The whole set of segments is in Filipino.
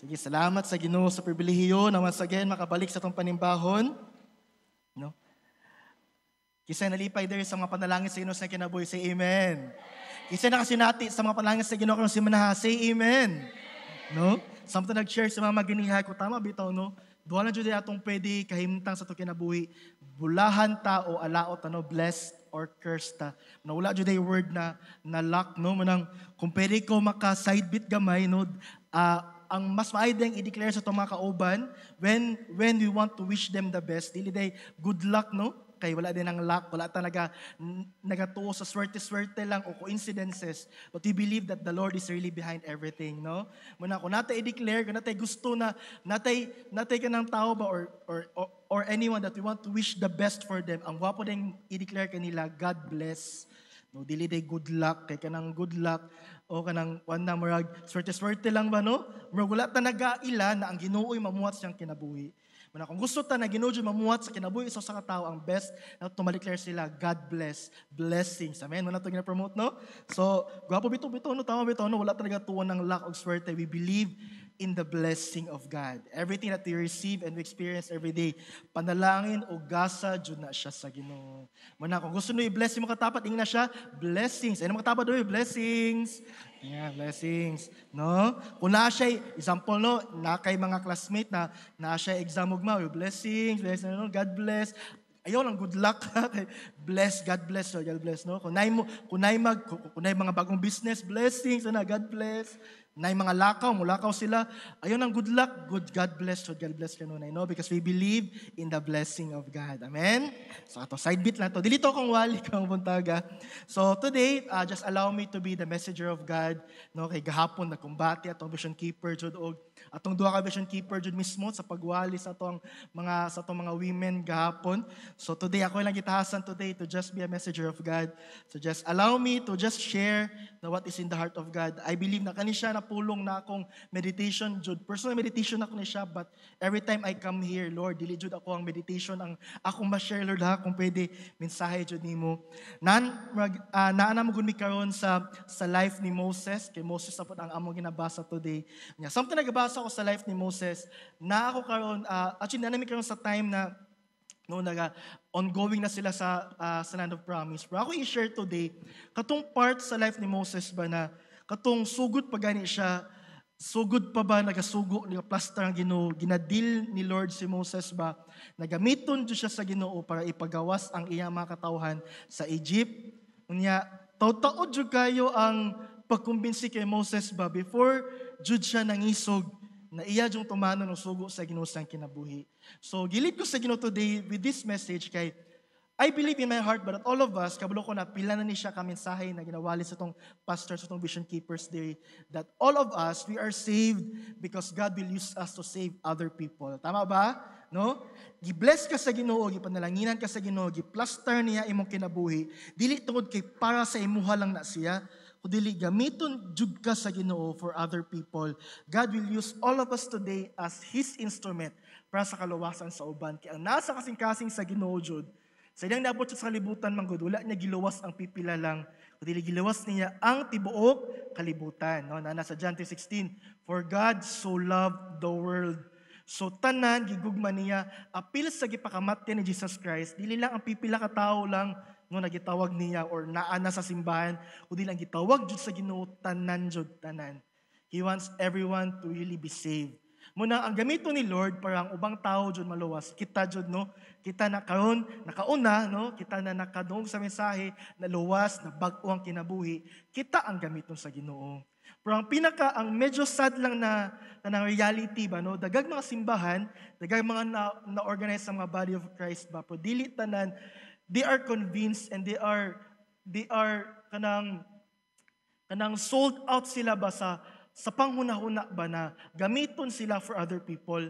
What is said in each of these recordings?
Sige, salamat sa Ginoo sa pribilehiyo na once again makabalik sa itong panimbahon. No? Kisay nalipay diri sa mga panalangin sa Ginoo sa kinabuhi, say amen. Kisay nakasinati sa mga panalangin sa Ginoo karong simana, say amen. No? Samtang nag-share sa mga maginihay ko, tama bitaw, no? Duha na jud atong pwede kahimtang sa itong kinabuhi. Bulahan ta o alaot, blessed or cursed ta. Wala jud ay word na luck, no? Manang kung pwede ko maka-side bit gamay, no? Ang mas maayong i-declare sa itong mga kauban, when we want to wish them the best, dili day good luck, no? Kay wala din ang luck, wala talaga nagatuo sa swerte-swerte lang o coincidences, but we believe that the Lord is really behind everything, no? Muna kung natay i-declare, kung natay gusto na, natay ka ng tao ba or anyone that we want to wish the best for them, ang wapo din i-declare kanila, God bless. No, dili day good luck, kay kanang good luck, o kanang wanda murag swerte-swerte lang ba, no? Murag wala ta nagaila na ang Ginoo'y mamuhat siyang kinabuhi. Muna kung gusto ta na Ginoo mamuhat sa kinabuhi sa katao, ang best na tumaliklar sila, God bless, blessings. Amen. Muna to gina-promote, no? So, gwapo bito, no? Tama bito, no? Wala talaga tuwan ng luck o swerte. We believe in the blessing of God. Everything that we receive and we experience every day, panalangin o gasa, dyan na siya sa Ginoo. Muna, kung gusto nyo i-bless yung mga katapat, ingin na siya, blessings. Ano mga katapat doon? Blessings. Yeah, blessings. No? Kung na siya, example, no? Na kay mga classmate na siya exam ugma, blessings, no? God bless. Ayaw lang, good luck. Bless, God bless, God bless, no? Kung nay mga bagong business, blessings, God bless. Na yung mga mulakaw sila, ayun ang good luck, God bless, God bless kanunay, no? Because we believe in the blessing of God. Amen? So, ito, side bit lang to. Dilito akong wali kang buntaga. So, today, just allow me to be the messenger of God, no? Kay gahapon, nagkumbati atong vision keeper, jud og atong duha ka vision keeper jud mismo sa pagwali sa atong mga women gahapon. So, today, ako lang gitahasan today to just be a messenger of God. So, just allow me to just share what is in the heart of God. I believe na kani siya napulong na akong meditation, jud. Personal meditation ako ni siya, but every time I come here, Lord, dili jud ako ang meditation ang akong ma-share, Lord, ha, kung pwede mensahe jud nimo. Naana mo gud mi karon sa life ni Moses, kay Moses sapot ang among ginabasa today. Something nagabasa ko sa life ni Moses, na ako karon actually naana mi karon sa time na ongoing na sila sa Land of Promise. Pero ako i-share today, katong part sa life ni Moses ba na, katong sugod pa gani siya, sugod pa ba, nagasugo, plaster ang Ginoo, ginadil ni Lord si Moses ba, nagamiton siya sa Ginoo para ipagawas ang iyang mga katawhan sa Egypt. Unya, taod jud kayo ang pagkumbinsi kay Moses ba, before jud siya nangisog, na iya jung tumano ng sugo sa Ginoo sang kinabuhi. So, gilid ko sa Ginoo today with this message kay I believe in my heart, but all of us, kabalo ko na pila na ni siya kaminsahe na ginawali sa itong pastor, sa itong Vision Keepers Day, that all of us, we are saved because God will use us to save other people. Tama ba? No? Gi-bless ka sa Ginoo, gipanalaginan ka sa Ginoo, gi-plaster niya imong kinabuhi, dili tungod kay para sa imuha lang na siya, kundi gamiton jud ka sa Ginoo for other people. God will use all of us today as His instrument para sa kaluwasan sa uban. Kaya ang nasa kasing-kasing sa Ginoo jud, sa ilang naabot sa kalibutan manggod, wala niya gilawas ang pipila lang, kundi gilawas niya ang tibuok kalibutan. No? Nasa John 3:16, for God so loved the world. So tanan, gigugma niya, apil sa gipakamatyan ni Jesus Christ, dili lang ang pipila ka tao lang no nagitawag niya or naana sa simbahan, kundi lang gitawag jud sa Ginoo tanan jud tanan. He wants everyone to really be saved. Muna ang gamito ni Lord para ang ubang tao jud maluwas. Kita jud no, kita na karon nakauna no, kita na nakadungog sa mensahe na luwas na bag-o ang kinabuhi. Kita ang gamiton sa Ginoo. Pero ang medyo sad lang na reality ba no, dagag mga simbahan, dagag mga na-organize sa mga body of Christ ba, pero dili tanan they are convinced and they are kanang sold out sila ba sa panghuna-huna ba na gamiton sila for other people.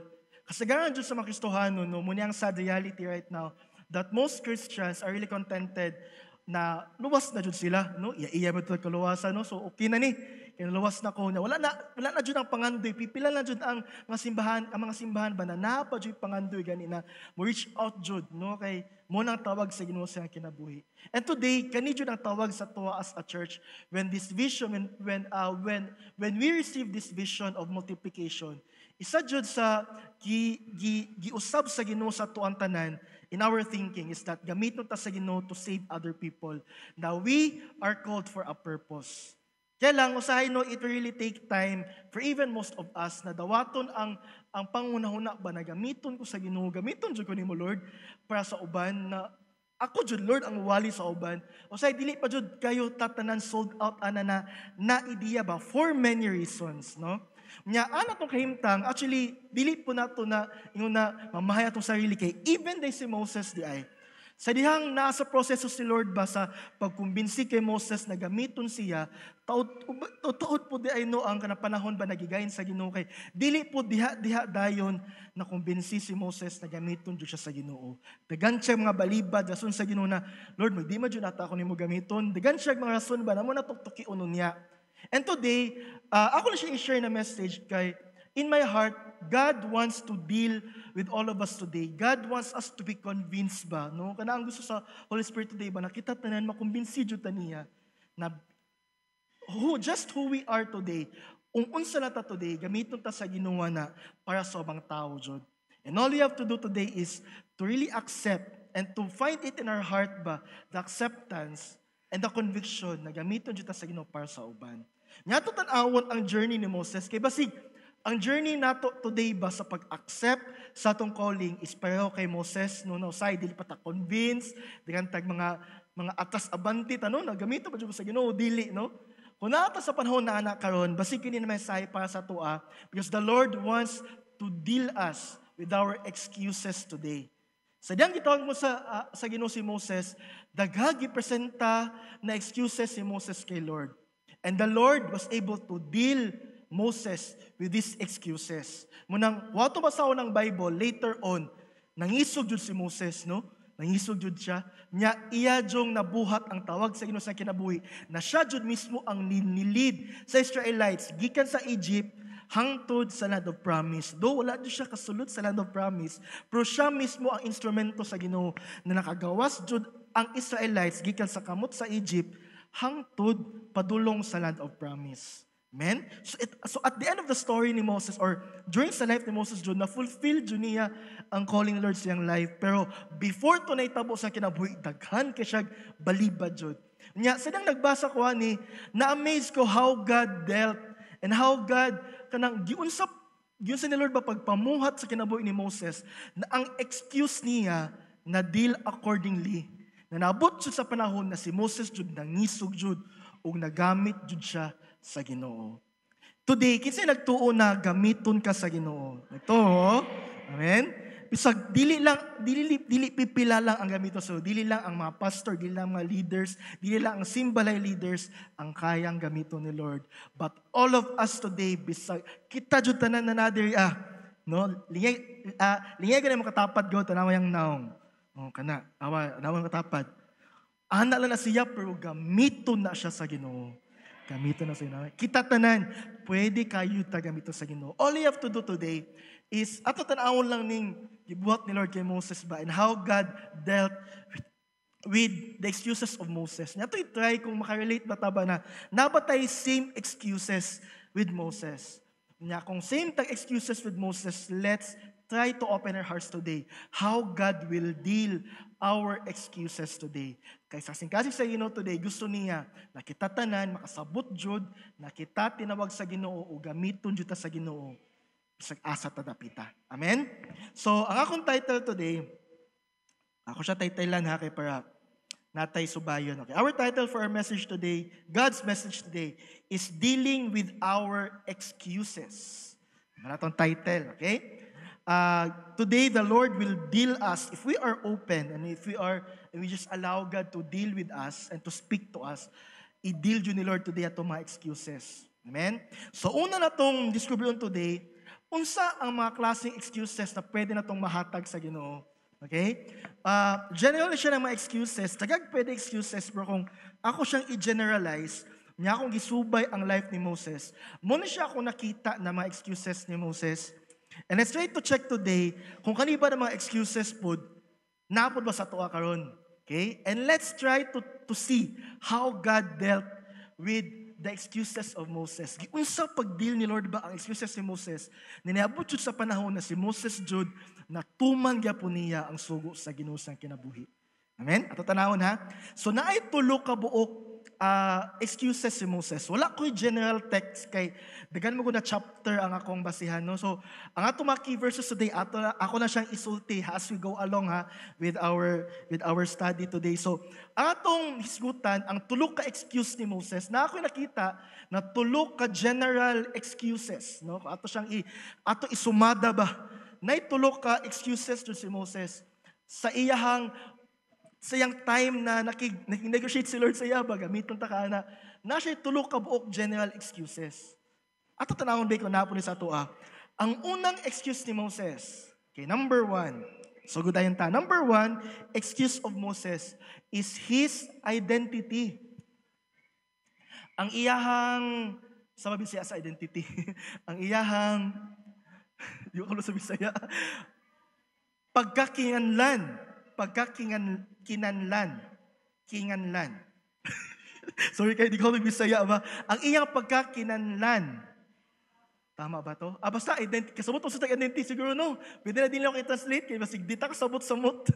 Kasagaran dyan sa mga Kristohano, no, muna ang sad reality right now, that most Christians are really contented na luwas na dyan sila. No? Iya ba ito kaluwasan? No? So okay na ni. kinalawas na ko niya. Wala na jud ang pangandoy. Pipila na jud ang mga simbahan ba na napa jud pangandoy gani na mo reach out jud no kay mo nang tawag sa Ginoo sa kinabuhi. And today kani jud ang tawag sa tuwa as a church when this vision when we receive this vision of multiplication. Isa jud sa giusab sa Ginoo sa tuang tanan in our thinking is that gamiton ta sa Ginoo to save other people. Now we are called for a purpose. Kaya lang, usahay no, it really take time for even most of us na dawaton ang pangunahuna ba na gamiton ko sa Ginoo, gamiton jud ko nimo Lord para sa uban na ako jud Lord ang wali sa uban. Usahay dili pa jud kayo tatanan sold out ana na ideya ba for many reasons, no? Nya ana tong kahimtang actually dili po nato na ingon na mamahaya tong sarili kay even day si Moses di ay sa dihang nasa proseso si Lord ba sa pagkumbinsi kay Moses na gamiton siya taud po di ay no ang kanapanahon ba nagigayon sa Ginoo kay dili po diha dayon na kumbinsi si Moses na gamiton jud siya sa Ginoo. Dagan siya mga balibad rason sa Ginoo na Lord di ma jud nata ako nimo gamiton. Dagan siya mga rason ba namo natuktuki unon niya. And today, ako na siya i-share na message kay, in my heart, God wants to deal with all of us today. God wants us to be convinced ba, no? Kana ang gusto sa Holy Spirit today ba, nakita tanan, makumbinsi jud ta niya, na just who we are today, unsa na ta today, gamiton ta sa Ginoo na para sa ubang tao jud. And all we have to do today is to really accept and to find it in our heart ba, the acceptance and the conviction na gamiton jud ta sa Ginoo para sa uban. Nyato tan-awon ang journey ni Moses kay basig ang journey nato today ba sa pag-accept sa atong calling is pareho kay Moses no say dili pa ta convince dikan tag mga atas abanti ta no nagamito pa jud sa Ginoo dili no kun ata sa panahon na ana karon basig kini na mensahe para sa tuwa because the Lord wants to deal us with our excuses today. Sa diyang gitawag mo sa Ginoo si Moses, daghang gipresenta na excuses si Moses kay Lord. And the Lord was able to deal Moses with these excuses. Munang wato basahon ng Bible later on, nangisog jud si Moses, no? Nangisog jud siya. Nya iya jong nabuhat ang tawag sa Ginoo sa kinabuhi na siya jud mismo ang nilid sa Israelites gikan sa Egypt hangtod sa land of promise. Though wala jud siya kasulod sa land of promise, pero siya mismo ang instrumento sa Ginoo na nakagawas jud ang Israelites gikan sa kamot sa Egypt hangtod padulong sa land of promise. Amen? So at the end of the story ni Moses or during sa life ni Moses jud na fulfill jud niya ang calling Lord sa iyang life. Pero before to naitabo sa kinabuhi daghan kay siya balibad jud. Nya sadang nagbasa ko ani na-amaze ko how God dealt and how God kanang giunsap ni Lord ba pagpamuhat sa kinabuhi ni Moses na ang excuse niya na deal accordingly. Na naabot jud sa panahon na si Moses jud nangisog jud ug nagamit jud siya sa Ginoo. Today, kinsay nagtuo na gamiton ka sa Ginoo? Ito, amen? Bisag dili pipila lang ang gamito so dili lang ang mga pastor, dili lang mga leaders, dili lang ang simbalay leaders ang kayang gamiton ni Lord. But all of us today bisag kita jud tanan na nadir no lingay ka na makatapat go tanawa yang naong. Oh, kana, nawang katapad. Ana lang na siya, pero gamiton na siya sa Ginoo. Gamiton na siya. Kita tanan, pwede kayo gamiton sa Ginoo. All you have to do today is, ato tanawon lang ning gibuhat ni Lord kay Moses ba, and how God dealt with the excuses of Moses. Nato i-try kung makarelate ba taba na nabatay same excuses with Moses. Nya kung same tag excuses with Moses, let's try to open our hearts today. How God will deal our excuses today. Kay kasing-kasing sa Ginoo today, gusto niya na kita tanan, makasabot jud, na kita tinawag sa Ginoo o gamiton jud ta sa Ginoo. Bisag asa ta dapita. Amen? So, ang akong title today, ako siya titlean ha, kay para natay subayon. Okay. Our title for our message today, God's message today, is Dealing with Our Excuses. Ano itong title, okay? Today the Lord will deal us if we are open and if we just allow God to deal with us and to speak to us. I-deal yun ni Lord today atong mga excuses. Amen? So una na itong discovery today, unsa ang mga klaseng excuses na pwede na itong mahatag sa Ginoo. Okay? Generally siya ng mga excuses, tagag pwede excuses pero kung ako siyang i-generalize, niya akong gisubay ang life ni Moses. Muna siya akong nakita na mga excuses ni Moses. And let's try to check today kung kaniba na mga excuses po, napod ba sa tuwa karon? Okay? And let's try to see how God dealt with the excuses of Moses. Unsa pag-deal ni Lord ba ang excuses ni Moses? Niniabot jud sa panahon na si Moses jud natuman gyapon niya ang sugo sa Ginoo sang kinabuhi. Amen? Ato tanawon ha. So naay tulo ka buok excuses si Moses. Wala ko'y general text kay dagan mo ko na chapter ang akong basihan. No? So, ang ato mga key verses today, ako na siyang isulti as we go along with our study today. So, ang atong hisgutan, ang tulo ka excuse ni Moses, na ako'y nakita na tulo ka general excuses. No? Ato ato isumada ba? Na tulo ka excuses to si Moses sa iyang time na nag-negotiate si Lord sa iya, gamiton ta ka na siya tulo ka buok general excuses. Ato tanawon ba ko napuli sa toa. Ang unang excuse ni Moses, okay, number 1, so gudayon ta. Number 1, excuse of Moses is his identity. Ang iyahang, sa Bisaya sa identity, ang iyahang, di ko sa Bisaya, pagkakinganlan. Kinganlan. Sorry kayo, di ko Bisaya ba? Ang iyang pagkakinanlan. Tama ba to? Basta, kasabot mo sa identity, siguro no. Pwede na din lang i-translate, kaya basig di ta kasabot-samot.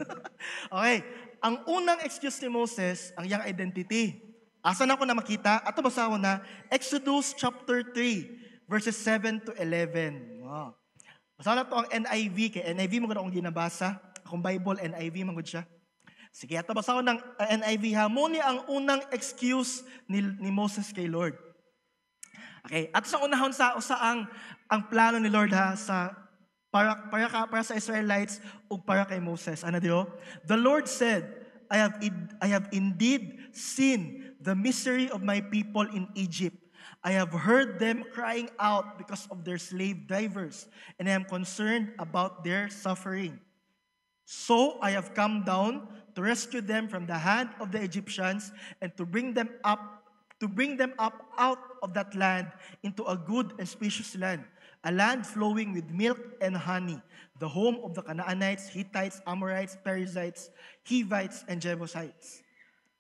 Okay, ang unang excuse ni Moses, ang iyang identity. Asan ako na makita? Ato basaho na, Exodus chapter 3, verses 7 to 11. Wow. Basaho na to ang NIV, kaya NIV mo ko na akong ginabasa. Kung Bible, NIV, manggod siya. Sige, ito basaw ng NIV ha. Muni ang unang excuse ni Moses kay Lord. Okay, at sa unahon sa ang plano ni Lord ha, para sa Israelites o para kay Moses. Ano diyo? The Lord said, I have indeed seen the misery of my people in Egypt. I have heard them crying out because of their slave drivers, and I am concerned about their suffering. So I have come down to rescue them from the hand of the Egyptians and to bring them up out of that land into a good and spacious land, a land flowing with milk and honey, the home of the Canaanites, Hittites, Amorites, Perizzites, Hivites, and Jebusites.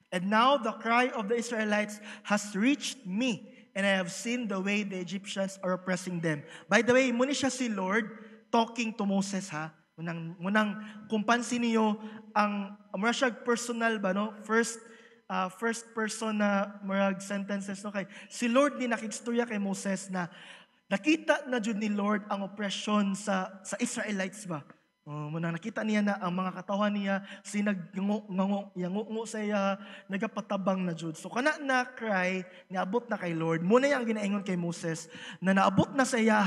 And now the cry of the Israelites has reached me, and I have seen the way the Egyptians are oppressing them. By the way, muna siya si Lord talking to Moses ha. Munang kung pansin niyo ang murag personal ba no first person na murag sentences no kay si Lord ni nakigstorya kay Moses na nakita na jud ni Lord ang oppression sa Israelites ba. Munang nakita niya na ang mga katawan niya sinagyango sa iya nagapatabang na jud. So kana na cry niabot na kay Lord. Muna yang ginaingon kay Moses na naabot na sa iya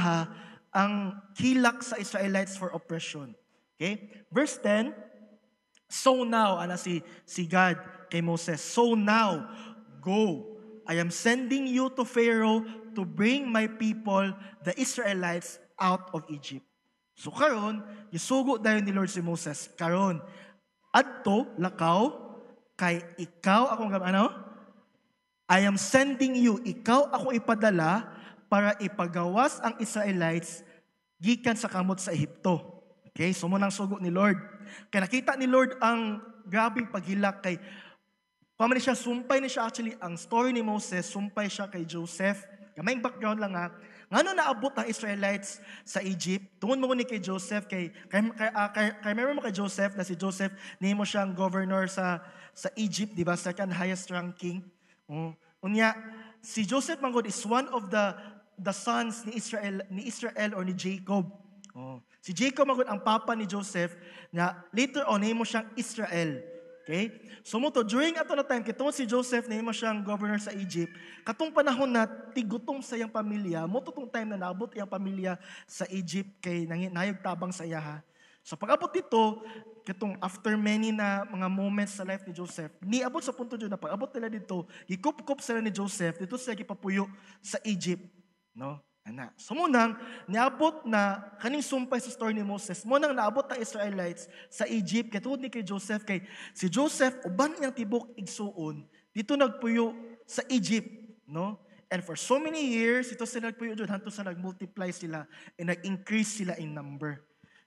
ang hilak sa Israelites for oppression. Okay? Verse 10, so now, si God kay Moses, so now, go. I am sending you to Pharaoh to bring my people, the Israelites, out of Egypt. So karon, isugo dayon ni Lord si Moses. Karon, adto, lakaw, kay ikaw akong I am sending you, ikaw ako ipadala para ipagawas ang Israelites gikan sa kamot sa Ehipto. Okay, so munang sugo ni Lord. Kaya nakita ni Lord ang grabing paghilak kay paman siya, sumpay ni siya actually, ang story ni Moses, sumpay siya kay Joseph. Kamayng background lang ngano naabot ang Israelites sa Egypt? Tungod mo ni kay Joseph, kay meron mo kay Joseph, na si Joseph, nihimo siyang governor sa Egypt, di ba? Second highest ranking. Unya, si Joseph manggod is one of the sons ni Israel or ni Jacob. Si Jacob magud ang papa ni Joseph na later on nahimo siyang Israel. Okay? So during ato na time kitong si Joseph nahimo siyang governor sa Egypt, katong panahon na tigutom sa iyang pamilya, mo tong time na naabot iyang pamilya sa Egypt kay nangayog tabang sa iya. So pag-abot dito, katong after many na mga moments sa life ni Joseph, niabot sa punto dito na pag-abot nila dito, gikup-kup sila ni Joseph, dito sila gipapuyo sa Egypt. No? So munang, niabot na, kaning sumpay sa story ni Moses, munang naabot ang Israelites sa Egypt, katulad ni kay Joseph, kay si Joseph, uban niyang tibok igsuon, dito nagpuyo sa Egypt. no? And for so many years, ito sila nagpuyo dyan, hanto sa nag-multiply sila, and nag-increase sila in number.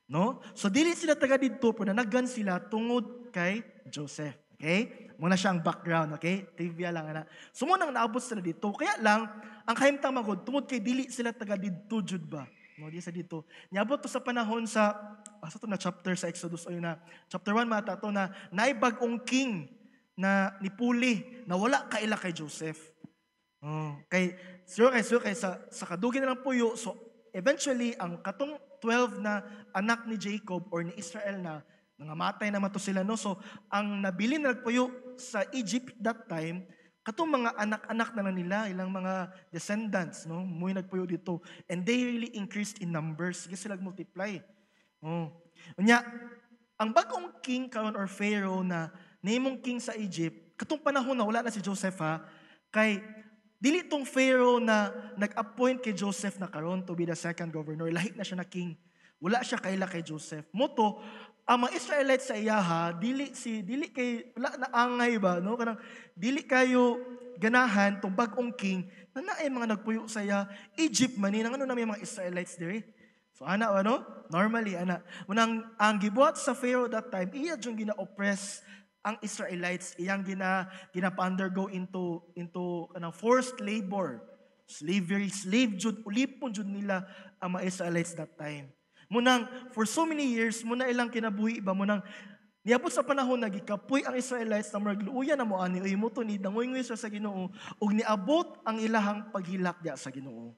No? So, dili sila taga dito, pero nanagan sila tungod kay Joseph. Okay? Muna siya ang background, okay? Trivia lang, ana. So, munang naabot sila dito. Kaya lang, ang kahimtang magod, tungod kay dili sila taga dito, jud ba? No, di sa dito. Niabot to sa panahon sa to na chapter sa Exodus, o yun na, chapter 1 mata to na naibag-ong king na nipuli, na wala kaila kay Joseph. Kay sa kadugi na lang puyo, so eventually, ang katong 12 na anak ni Jacob or ni Israel na nangamatay naman to sila, no? So, ang nabili na nagpuyo sa Egypt that time, katong mga anak-anak na lang nila, ilang mga descendants, no? Muy nagpuyo dito. And they really increased in numbers. Sige sila multiply. Unya, ang bagong king karon or pharaoh na namong king sa Egypt, katong panahon na wala na si Joseph ha, kay dili tong Pharaoh na nag-appoint kay Joseph na karon to be the second governor. Lahi na siya na king. Wala siya kaila kay Joseph. Moto, ang mga Israelites sa iyaha, dili kay wala na angay ba, no? Kanang dili kayo ganahan tong bag-ong king na naay mga nagpuyo sa iya Egypt man ni nang ano na may mga Israelites diri. So ana ano? Normally ana. Munang ang gibuhat sa Pharaoh that time, iya jung gina-oppress ang Israelites, iyang gina-undergo into kanang forced labor, slavery, slave jud, ulipon jud nila ang mga Israelites that time. Munang for so many years muna ilang kinabuhi ba munang niabot sa panahon na gikapoy ang Israelites na murag luuyan na mo ani uy mo to ni dangoy sa Ginoo ug niabot ang ilahang paghilak diya sa Ginoo.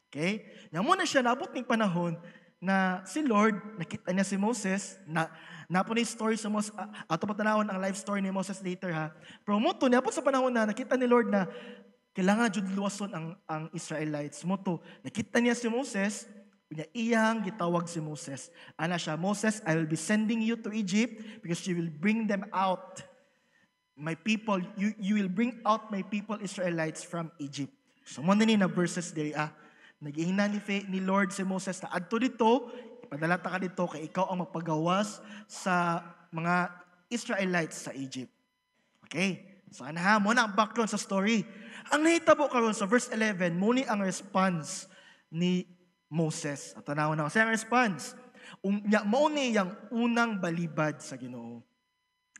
Okay? Nya mo na siya naabot ning panahon na si Lord nakita niya si Moses na napo ni story sa Moses, ato patanawon ang life story ni Moses later ha. Pero moto niabot sa panahon na nakita ni Lord na kailangan jud luwason ang Israelites. Moto nakita niya si Moses, unya iyang gitawag si Moses. Ana siya, Moses, I will be sending you to Egypt because you will bring them out. My people, you will bring out my people Israelites from Egypt. So mo na verses diri nagihina ni Lord si Moses na adto dito, padala ta ka dito kay ikaw ang magpagawas sa mga Israelites sa Egypt. Okay? So ana mo na ang background sa story. Ang nahitabo karon sa verse 11, muni ang response ni Moses. At tanaw na sa response. Mao ni yang unang balibad sa Ginoo.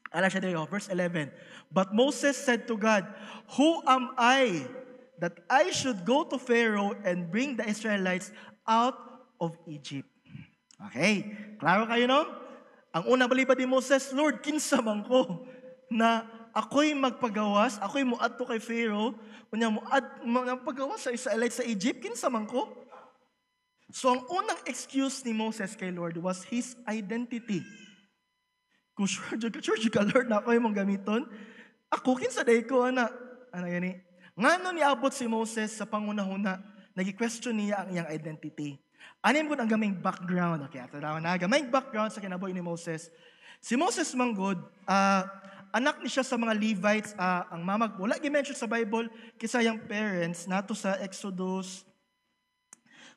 Ala siya dito, verse 11. But Moses said to God, "Who am I that I should go to Pharaoh and bring the Israelites out of Egypt?" Okay, klaro kayo no? Ang unang balibad ni Moses, Lord, kinsa man ko na ako'y magpagawas, ako'y muadto kay Pharaoh, unya magpagawas sa Israelites sa Egypt, kinsa man ko? So ang unang excuse ni Moses kay Lord was his identity. Kung sure ka Lord na ako'y mong gamiton, ako kinsa day ko ana gani. Ngano niabot si Moses sa pangunahuna, nagi-question niya ang iyang identity. Anim ko ang gaming background. Okay, ato daw na gaming background sa kinabuhi ni Moses. Si Moses manggod, anak ni siya sa mga Levites, ang mamag wala gi-mention sa Bible kisa yang parents nato sa Exodus.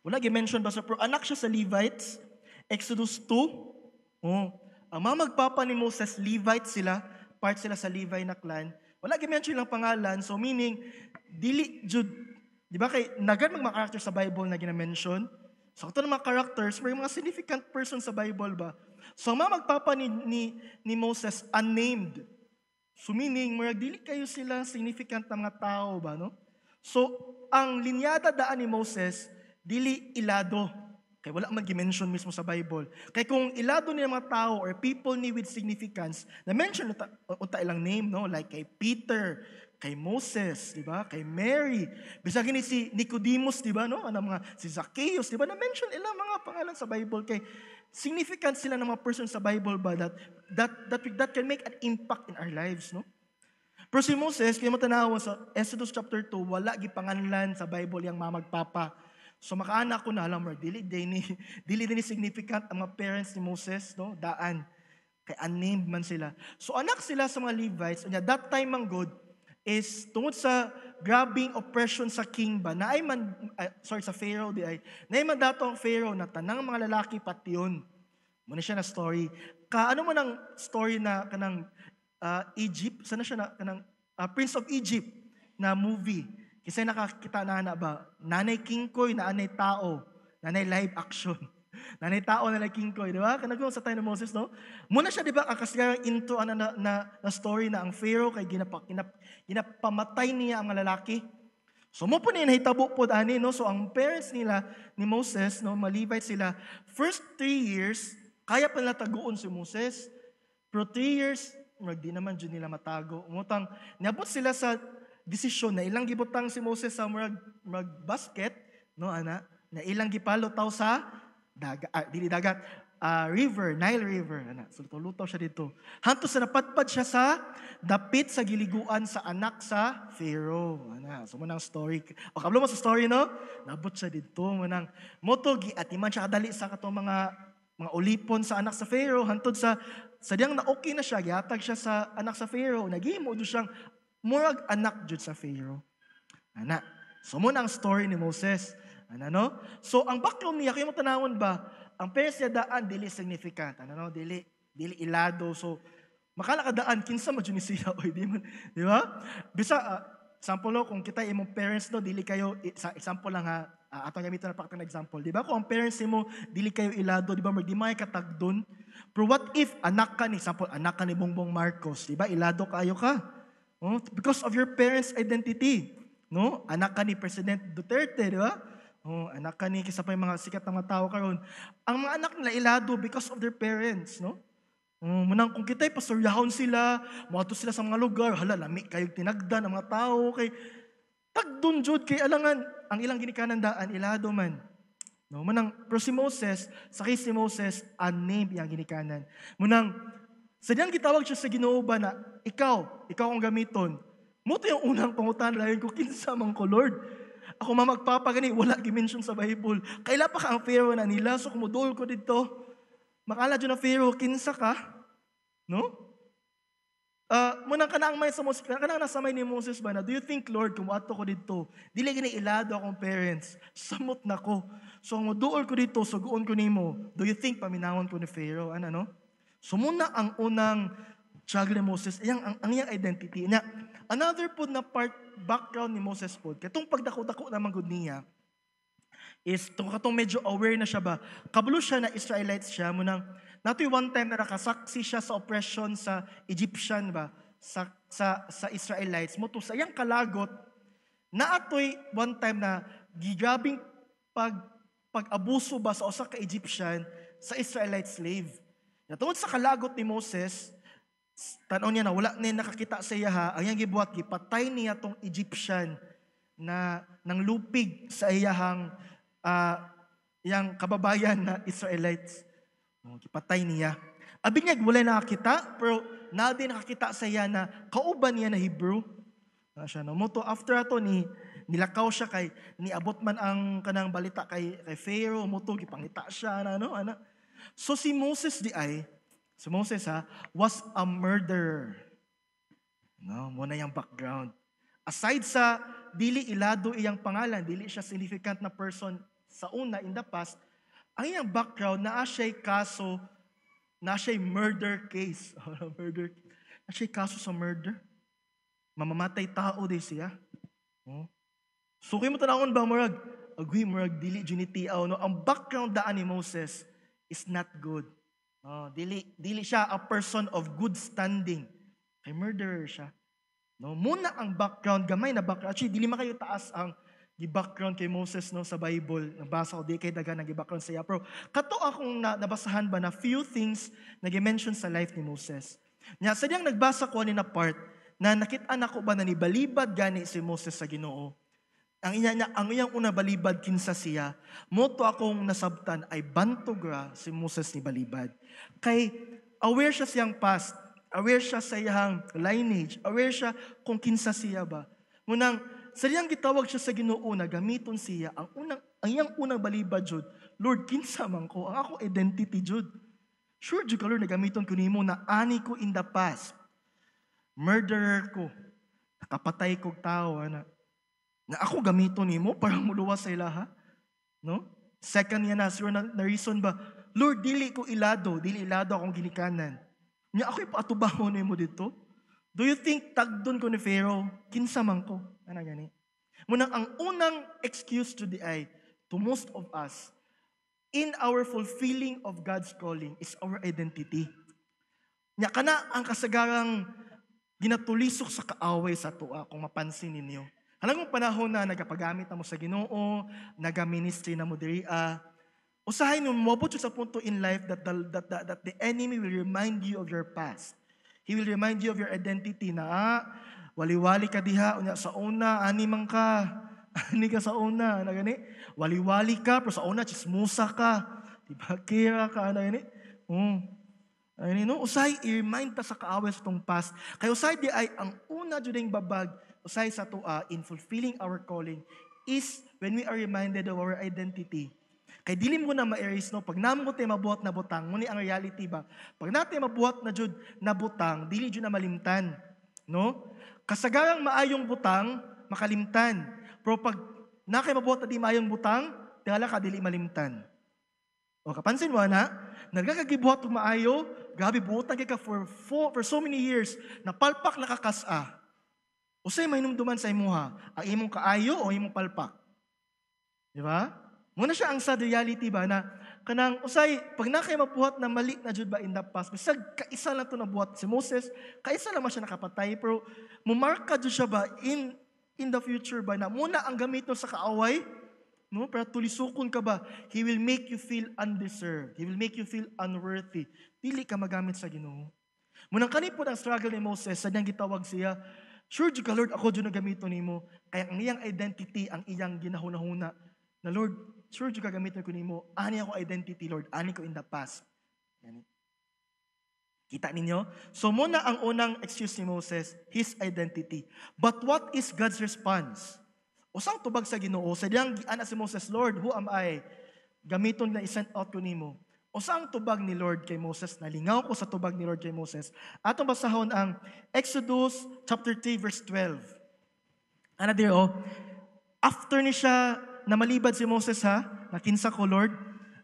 Wala gi-mention ba sa anak siya sa Levites, Exodus 2. Ang mamagpapa ni Moses Levite sila, part sila sa Levi na clan. Wala gi-mention lang pangalan, so meaning dili jud, di ba kay nagan mga characters sa Bible na gina-mention. So ito ng mga characters, may mga significant person sa Bible ba? So ang magpapa ni Moses, unnamed. So meaning, murag dili kayo sila significant na mga tao ba, no? So, ang linyada daan ni Moses, dili ilado. Kaya wala mag-mention mismo sa Bible. Kaya kung ilado niya mga tao or people ni with significance, na-mention unta ilang name, no? Like kay Peter, kay Moses, di ba? Kay Mary. Bisag ni si Nicodemus, di ba? No? Ano mga si Zacchaeus, di ba? Na-mention ilang mga pangalan sa Bible kay significant sila ng mga person sa Bible ba that can make an impact in our lives, no? Pero si Moses, kaya matanawa sa Exodus chapter 2, wala gipanganlan sa Bible yang mamagpapa. So makaanak ko na alam mo, dili din significant ang mga parents ni Moses, no? Daan. Kay unnamed man sila. So anak sila sa mga Levites, that time man good, is tungod sa grabing oppression sa king ba, sa Pharaoh di ay, naay man dato ang Pharaoh na tanang mga lalaki pati yun. Muna siya na story. Ano man ang story na kanang Egypt, sana siya na kanang Prince of Egypt na movie. Kasi nakakita na ba? Nanay Kingkoy, nanay tao, nanay live action. Nanay tao, nanay Kingkoy, di ba? Kanagong sa tayo ng Moses, no? Muna siya, di ba, akasgarang into na story na ang Pharaoh kay ginapamatay niya ang mga lalaki. So mo po niya nahitabo po ani, no? So ang parents nila ni Moses, no, Malevite sila, first 3 years, kaya pa nila taguon si Moses. Pero 3 years, di naman dyan nila matago. Umutang, niabot sila sa desisyon na ilang gibutang si Moses sa basket, no, ana, na ilang gipalo taw sa river, Nile River. Ana, so luto siya dito. Hanto sa napatpad siya sa dapit sa giliguan sa anak sa Pharaoh. Ana, so munang story. O kablo mo sa story, no? Nabot siya dito munang motogi at iman siya kadali sa katong mga ulipon sa anak sa Pharaoh. Hantod sa diyang na okay na siya, gihatag siya sa anak sa Pharaoh. Nagihimo do siyang murag anak jud sa Pharaoh. Ana, so munang story ni Moses. Ano, no? So, ang background niya, kayo mo tanawon ba, ang parents niya daan, dili significant. Ano, no? Dili ilado. So, makalakadaan, kinsa mo dyan siya. Oy, di ba? Bisa, example, no, kung kita imong parents, no, dili kayo, sa example lang ha, atong gamitin na pakita ng example. Di ba? Kung ang parents mo, dili kayo ilado, di ba? Di may katagdon. Pero what if, anak ka ni, example, anak ka ni Bongbong Marcos, di ba? Ilado kayo ka. Oh, because of your parents' identity. No? Anak ka ni President Duterte, di ba? Oh, anak ka ni, kisa pa yung mga sikat na mga tao karon. Ang mga anak nila ilado because of their parents, no? Munang kung kita'y pastoryahon sila, mga sila sa mga lugar, hala, lami kayong tinagdan ang mga tao, kay tagdun jud kay alangan, ang ilang ginikanan daan, ilado man. No, munang, pero si Moses, sa case ni Moses, unnamed yung ginikanan. Munang, sadyang gitawag siya sa Ginoo ba na, ikaw ang gamiton. Muto yung unang pangutan, layon ko, kinsa man ko, Lord. Ako magpapagani, wala gimension sa Bible. Kaila pa ka ang Pharaoh na nila, so kumudol ko dito. Makala dyan na Pharaoh, kinsa ka? No? Munang kanang may sa Moses, kanang nasa may ni Moses ba na, do you think, Lord, kung ato ko dito, dili gini ilado akong parents, samot na ko. So, muduol ko dito, suguon ko nimo. Do you think, paminawon ko ni Pharaoh? Ano, no? So, muna ang unang struggle ni Moses, ang iyang identity niya. Another po na background ni Moses po, katong pagdako-dako na manggod niya, is katong medyo aware na siya ba, kabalo siya na Israelites siya, munang, nato'y one time na nakasaksi siya sa oppression sa Egyptian ba, sa Israelites, mo to sa iyang kalagot, na ato'y one time na gigabing pag-abuso ba sa usa ka Egyptian sa Israelite slave. Tungod sa kalagot ni Moses, tanaw niya na wala niya nakakita sa iya ha, ang iyang gibuhat, gipatay niya tong Egyptian na nang lupig sa iyang kababayan na Israelites. Gipatay niya. Abi niya, wala nakakita, pero na din nakakita sa iya na kauban niya na Hebrew. Siya, no? Moto, after ato nilakaw siya kay, niabot man ang kanang balita kay Pharaoh, moto, gipangita siya, So si Moses was a murderer. No, muna yung background. Aside sa dili ilado iyang pangalan, dili siya significant na person sa una in the past, ang iyang background na siya'y kaso, na siya'y murder case. Na siya'y kaso sa murder. Mamamatay tao din siya. So kayo mo tanawon ba, murag, dili junitiaw, no? Ang background daan ni Moses is not good. Dili siya a person of good standing. Kay murderer siya. No, muna ang background, gamay na background. Actually, dili man kayo taas ang gi-background kay Moses no sa Bible. Nabasa ko di kay daga nagi-background sa iya. Pero kato akong nabasahan ba na few things na gi-mention sa life ni Moses. Nya sadyang nagbasa ko ani na part na nakit-an ako ba na ni balibad gani si Moses sa Ginoo. Ang iyang una balibad kinsa siya, moto akong nasabtan ay bantogra si Moses ni balibad. Kay aware siya siyang past, aware siya sa iyang lineage, aware siya kung kinsa siya ba. Munang, sa iyang gitawag siya sa Ginoo na gamiton siya, ang iyang unang balibad jud, Lord, kinsa man ko, ang ako identity jud. Sure jud ka, Lord, na gamiton ko nimo na ani ko in the past. Murderer ko, nakapatay kog tao, na ako gamito nimo para muluwas sa ilaha. No? Second yan sure na reason ba, Lord, dili ilado akong ginikanan. Nya ako'y paatubahon nimo dito. Do you think tagdon ko ni Pharaoh? Kinsa man ko? Gani. Munang ang unang excuse to the ay, to most of us, in our fulfilling of God's calling is our identity. Nya kana ang kasagarang ginatulisok sa kaaway sa tua kung mapansin ninyo. Alam mo panahon na nagapagamit na mo sa Ginoo, nagaministry na mo diriya, usahay mo moabot sa punto in life that the enemy will remind you of your past. He will remind you of your identity na wali-wali ka diha unya sa una ani man ka. Ani ka sa una na gani. Wali-wali ka pero sa una chismusa ka. Diba kira ka na gani. Ay no, usay i-remind ta sa kaaway sa tong past. Kay usay di ay ang una jud ing babag usay sa tua in fulfilling our calling is when we are reminded of our identity. Kay dili mo na ma-erase no pag namo tay mabuhat na butang, muni ang reality ba? Pag natay mabuhat na jud na butang, dili jud na malimtan, no? Kasagarang maayong butang makalimtan. Pero pag nakay mabuhat na di maayong butang, tala ka dili malimtan. O kapansin mo na, nagkakagibuhat og maayo, grabe buotan kay ka for so many years, napalpak na kakasa. Usay mahinumduman sa imuha, ang imong kaayo o imong palpak. Di ba? Muna siya ang sad reality ba na kanang usay pag nakay mabuhat na mali na jud ba in the past, bisag kaisa lang to nabuhat si Moses, kaisa lang man siya nakapatay pero mumarka jud siya ba in the future ba na muna ang gamit no sa kaaway, no? Para tulisukon ka ba, he will make you feel undeserved. He will make you feel unworthy. Dili ka magamit sa Ginoo. Munang kani po ang struggle ni Moses, sa niyang gitawag siya, sure jud ka Lord, ako jud nagamito nimo. Kaya ang iyang identity, ang iyang ginahuna-huna na Lord, sure jud ka gamiton ko nimo. Ani ako identity, Lord. Ani ko in the past. Yan. Kita ninyo? So muna ang unang excuse ni Moses, his identity. But what is God's response? Usang tubag sa Ginoo, sa diyang giana si Moses, Lord, who am I? Gamiton na i-send out ko nimo. Usang tubag ni Lord kay Moses, nalingaw ko sa tubag ni Lord kay Moses. Atong basahon ang Exodus chapter 3 verse 12. Ano dire after ni siya na malibad si Moses nakinsa ko Lord,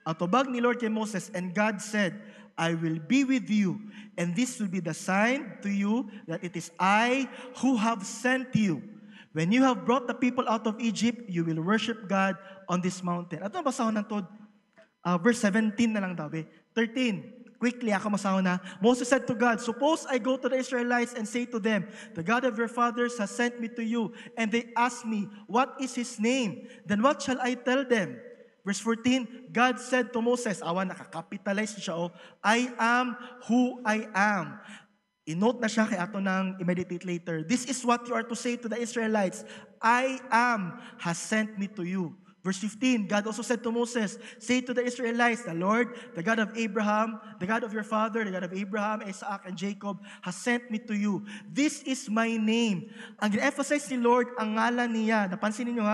ang tubag ni Lord kay Moses, and God said, I will be with you, and this will be the sign to you that it is I who have sent you. When you have brought the people out of Egypt, you will worship God on this mountain. Ato basahon ng verse 17 na lang daw. 13. Quickly, ako masahon na. Moses said to God, suppose I go to the Israelites and say to them, the God of your fathers has sent me to you, and they ask me, what is his name? Then what shall I tell them? Verse 14, God said to Moses, nakakapitalize siya, I am who I am. I-note na siya kay ato nang i-meditate later. This is what you are to say to the Israelites, I am has sent me to you. Verse 15, God also said to Moses, say to the Israelites, the Lord, the God of Abraham, the God of your father, the God of Abraham, Isaac, and Jacob, has sent me to you. This is my name. Ang gina-emphasize ni Lord, ang ngalan niya. Napansin niyo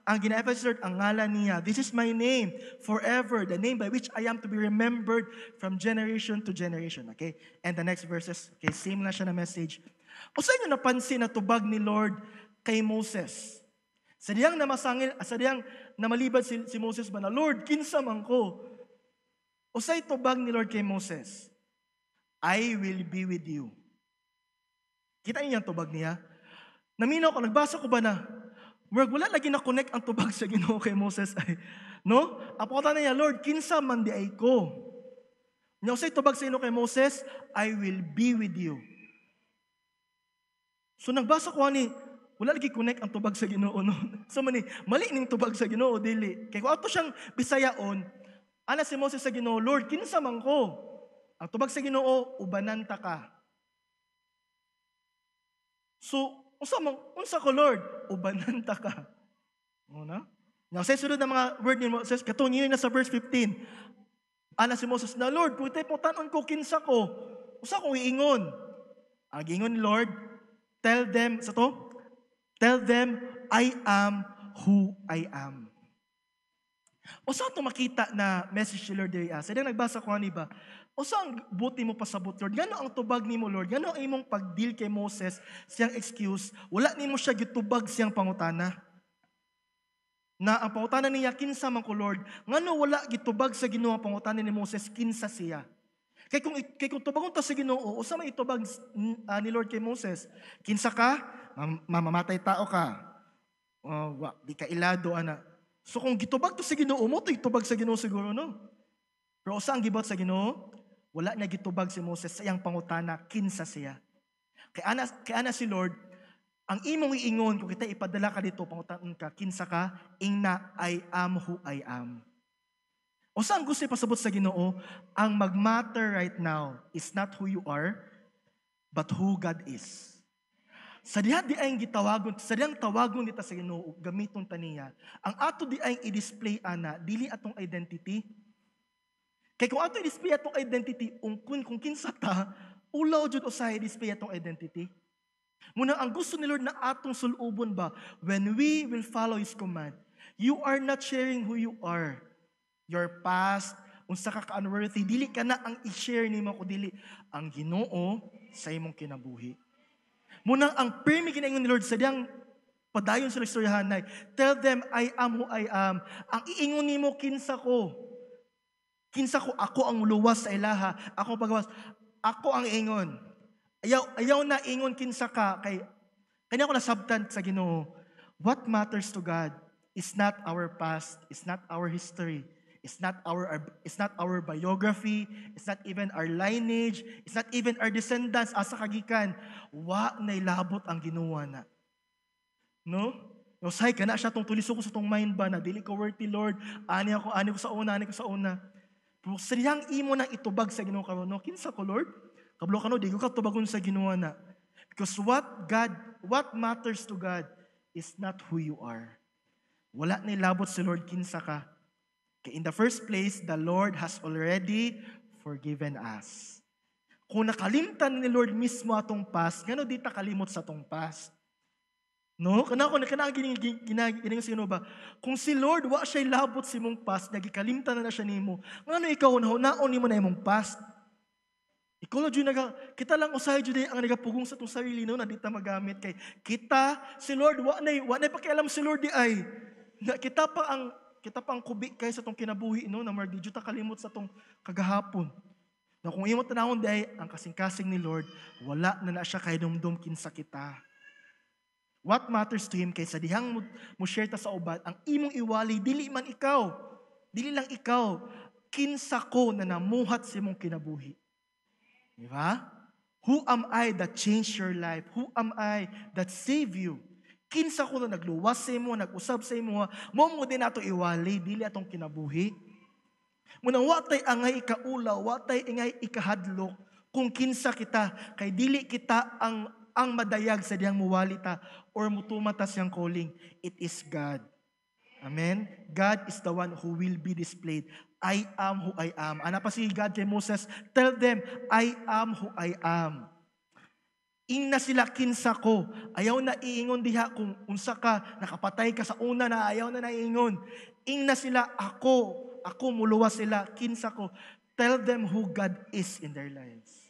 Ang gina-emphasize ni Lord, ang ngalan niya. This is my name forever, the name by which I am to be remembered from generation to generation. Okay? And the next verses, okay, same na siya na message. O sa inyo napansin na tubag ni Lord kay Moses? Sa diyang namalibad si Moses ba na, Lord, kinsa man ko. Usay tubag ni Lord kay Moses, I will be with you. Kita niyo yung tubag niya? Naminaw ko, nagbasa ko ba na, wala lagi na connect ang tubag sa Ginoo kay Moses ay, no? Apota na niya, Lord, kinsa man di ay ko. Niya usay tubag sa Ginoo kay Moses, I will be with you. So nagbasa ko ni, wala lagi connect ang tubag sa Ginoo no. So mali ning tubag sa Ginoo dili. Kay kung ato siyang Bisayaon, ana si Moses sa Ginoo, Lord, kinsa man ko? Ang tubag sa Ginoo, ubanan ta ka. So, unsa ko Lord? Ubanan ta ka. Una? Now, sa sunod na mga word ni Moses, katong yun na sa verse 15. Ana si Moses na, Lord, kung ito'y putanon ko, kinsa ko? Usa kong iingon. Ang ingon ni Lord, tell them, I am who I am. O saan ito makita na message ni Lord diri sa diyang nagbasa ko ba? O saan buti mo pasabot, Lord? Gano ang tubag ni mo, Lord? Gano ang imong pag-deal kay Moses siyang excuse? Wala ni mo siya gitubag siyang pangutana. Na ang pangutana niya, kinsa man ko, Lord? Ngano wala gitubag sa Ginoo ang pangutana ni Moses, kinsa siya? Kay kung tubagon ta sa Ginoo, usa may itubag ni Lord kay Moses? Kinsa ka? Mamamatay tao ka. Di ka ilado, ana. So kung gitubag to sa Ginoo mo, to itubag sa Ginoo siguro, no? Pero saan gibot sa Ginoo? Wala na gitubag si Moses sa iyang pangutana, kinsa siya. Kaya ana si Lord, ang imong iingon, kung kita ipadala ka dito, pangutan ka, kinsa ka, ingna, I am who I am. O saan gusto ipasabot sa Ginoo? Ang mag-matter right now is not who you are, but who God is. Sa diha di ay gitawagon, sa diyang tawagon dita sa Ginoo, gamiton taniya, ang ato di ay i-display ana, dili atong identity. Kaya kung ato i-display atong identity, kung kinsa ta, ulaw jud usahay i-display atong identity. Muna ang gusto ni Lord na atong sulubon ba, when we will follow His command, you are not sharing who you are. Your past, unsa ka ka-unworthy, dili ka na ang i-share nimo ko dili ang Ginoo sa imong kinabuhi. Muna ang pirmi ginaingon ni Lord sa diyang padayon sa istoryahan, tell them I am who I am. Ang iingon nimo kinsa ko. Kinsa ko, ako ang luwas sa ilaha, ako pagawas, ako ang ingon. Ayaw na ingon kinsa ka, kanya ko nasabtan sa Ginoo. What matters to God is not our past, is not our history, is not our biography, it's not even our lineage, it's not even our descendants, asa kagikan. Wa na ilabot ang Ginoo na. No? No, say ka na siya tong tulisok ko sa tong mind ba na dili ko worthy Lord, ani ko sa una. Pero siyang imo nang itubag sa Ginoo karon, no? Kinsa ko Lord? Kablo ka no, di ko ka tubagon sa Ginoo na. Because what matters to God is not who you are. Wala na ilabot si Lord kinsa ka. In the first place, the Lord has already forgiven us. Kung nakalimtan ni Lord mismo atong past, ngano di ta kalimot sa atong past? No? Kana gining sino ba? Kung si Lord wa siya labot si mong past, nagikalimtan na siya nimo. Ngano ikaw naon nimo na imong past? Ikaw na jud kita lang usahay jud ang nagapugong sa tong sarili no na di ta magamit kay kita si Lord wa na pakialam si Lord di ay. Kita pa ang kubi kay sa tong kinabuhi no na mardi jud ta kalimot sa tong kagahapon. Na kung imo tanawon di ay ang kasing-kasing ni Lord, wala na siya kay dumdum kinsa kita. What matters to Him kay sa dihang mo share ta sa uban, ang imong iwali dili man ikaw. Dili lang ikaw, kinsa ko na namuhat sa imong kinabuhi. Di ba? Who am I that changed your life? Who am I that saved you? Kinsa ko na nagluwas sa imo, nag-usab sa imo, mo din nato iwali, dili atong kinabuhi. Munang watay angay ikaulaw, watay angay ikahadlok, kung kinsa kita, kay dili kita ang madayag sa diyang muwali ta, or mutumata siyang calling. It is God. Amen? God is the one who will be displayed. I am who I am. Ana pa si God kay Moses, tell them, I am who I am. Ingna sila kinsa ko. Ayaw na iingon diha kung unsa ka, nakapatay ka sa una na, ayaw na naiingon. Ingna sila, ako muluwas sila, kinsa ko. Tell them who God is in their lives.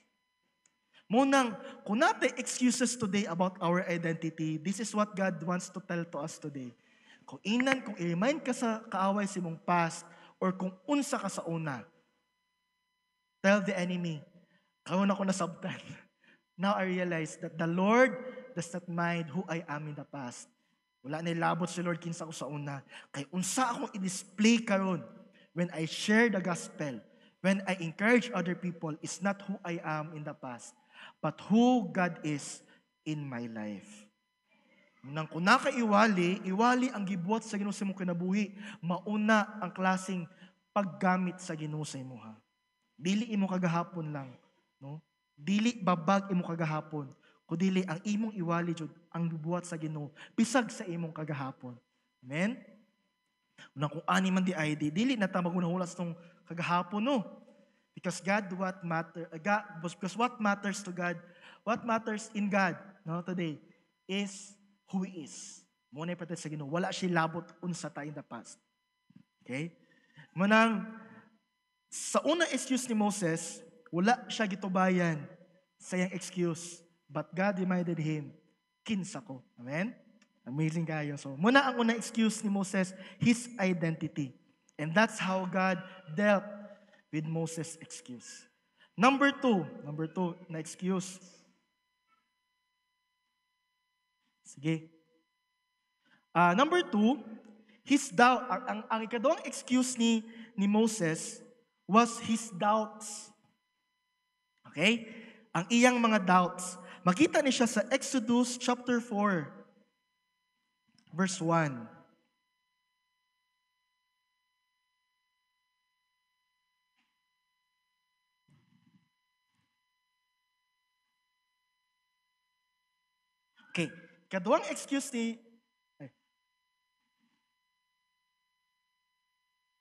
Munang, kung natin excuses today about our identity, this is what God wants to tell to us today. Kung i-remind ka sa kaaway sa mong past, or kung unsa ka sa una, tell the enemy, karon ako nasabtan. Now I realize that the Lord does not mind who I am in the past. Wala na ilabot si Lord kinsa ko sa una. Kay unsa akong i-display karon when I share the gospel, when I encourage other people, is not who I am in the past, but who God is in my life. Nang kung iwali ang gibuhat sa Ginoo sa imong kinabuhi, mauna ang klaseng paggamit sa Ginoo sa imo ha. Dili imo kagahapon lang, no? Dili babag imo kagahapon, kundi ang imong iwali jud ang gibuhat sa Ginoo bisag sa imong kagahapon. Amen. Nang kung ani man di ay dili na ta magunahulas tong kagahapon no. Because what matters to God, what matters in God, no, today is who He is. Muna ipatid sa Ginoo, wala siya labot unsa ta in the past. Okay? Manang, sa unang excuse ni Moses, wala siya gitubayan sa iyang excuse. But God reminded him, kinsa ko. Amen? Amazing kayo. So, muna ang unang excuse ni Moses, his identity. And that's how God dealt with Moses' excuse. Number two na excuse. Sige. Number two, his doubt, ang ikadawang excuse ni Moses was his doubts. Okay? Ang iyang mga doubts. Makita niya siya sa Exodus chapter 4, verse 1. Okay. Kadawang excuse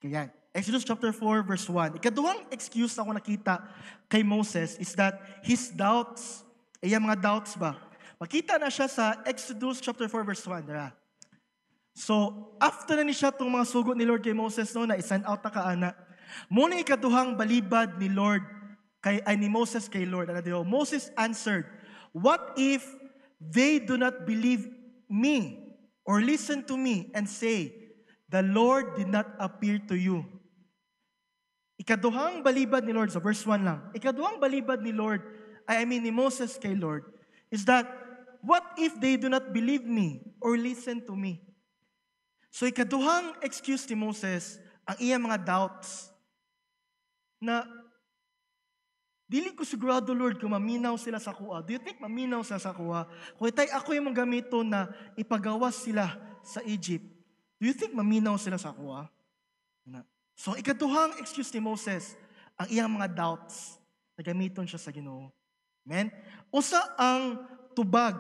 Ganyan. Exodus chapter 4, verse 1. Ikaduhang excuse na ako nakita kay Moses is that his doubts, mga doubts ba? Makita na siya sa Exodus chapter 4, verse 1. Dara. So, after na ni siya itong mga sugot ni Lord kay Moses no, na isend out na kaana, muna ikaduhang balibad ni Moses kay Lord. Moses answered, "What if they do not believe me or listen to me and say, the Lord did not appear to you?" Ikaduhang balibad ni Lord, sa verse 1 lang. Ikaduhang balibad ni Moses kay Lord, is that, what if they do not believe me or listen to me? So ikaduhang excuse ni Moses, ang iyang mga doubts, na, dili ko sigurado, Lord, kung maminaw sila sa kuha. Do you think maminaw sila sa kuha? Kung itay ako yung mga gamito na ipagawas sila sa Egypt, do you think maminaw sila sa kuha? So, ikaduhang excuse ni Moses, ang iyang mga doubts, na gamiton siya sa Ginoo. Amen? Usa ang tubag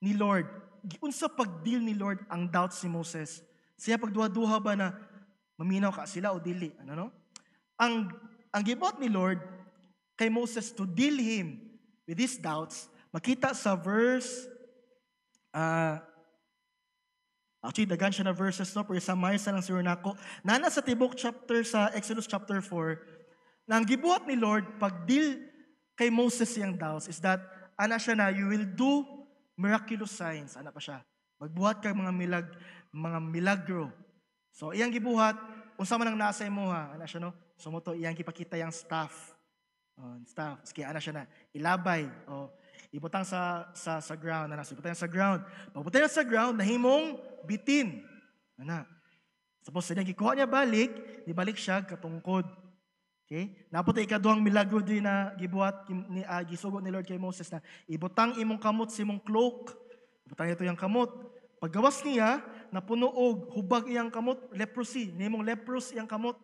ni Lord, unsa pag-deal ni Lord ang doubts ni Moses. Siya pagduha-duha ba na maminaw ka sila o dili? Ang gibot ni Lord kay Moses to deal him with his doubts, makita sa verse, actually, dagan siya na verses, no? Pero samay sa lang siguro nako. Nana sa tibok chapter sa Exodus chapter 4, na ang gibuhat ni Lord, pag-deal kay Moses yung doubts, is that, siya na, you will do miraculous signs. Pa siya? Magbuhat kang mga milagro. So, iyang gibuhat, unsa man ang nasa mo ha, siya, no? So, mo to, iyang kipakita yung staff. Kaya siya na, ilabay, ibutang sa ground, ibutang sa ground. Pagbutang sa ground, nahimong bitin. Tapos siya gikuha niya balik, ibalik siya katungkod. Okay? Napot ikaduhang milagro din na gibuhat gisugot ni Lord kay Moses na ibutang imong kamot sa imong cloak. Ibutang ito yung kamot. Paggawas niya, napuno og hubag iyang kamot, leprosy, nimong leprous iyang kamot.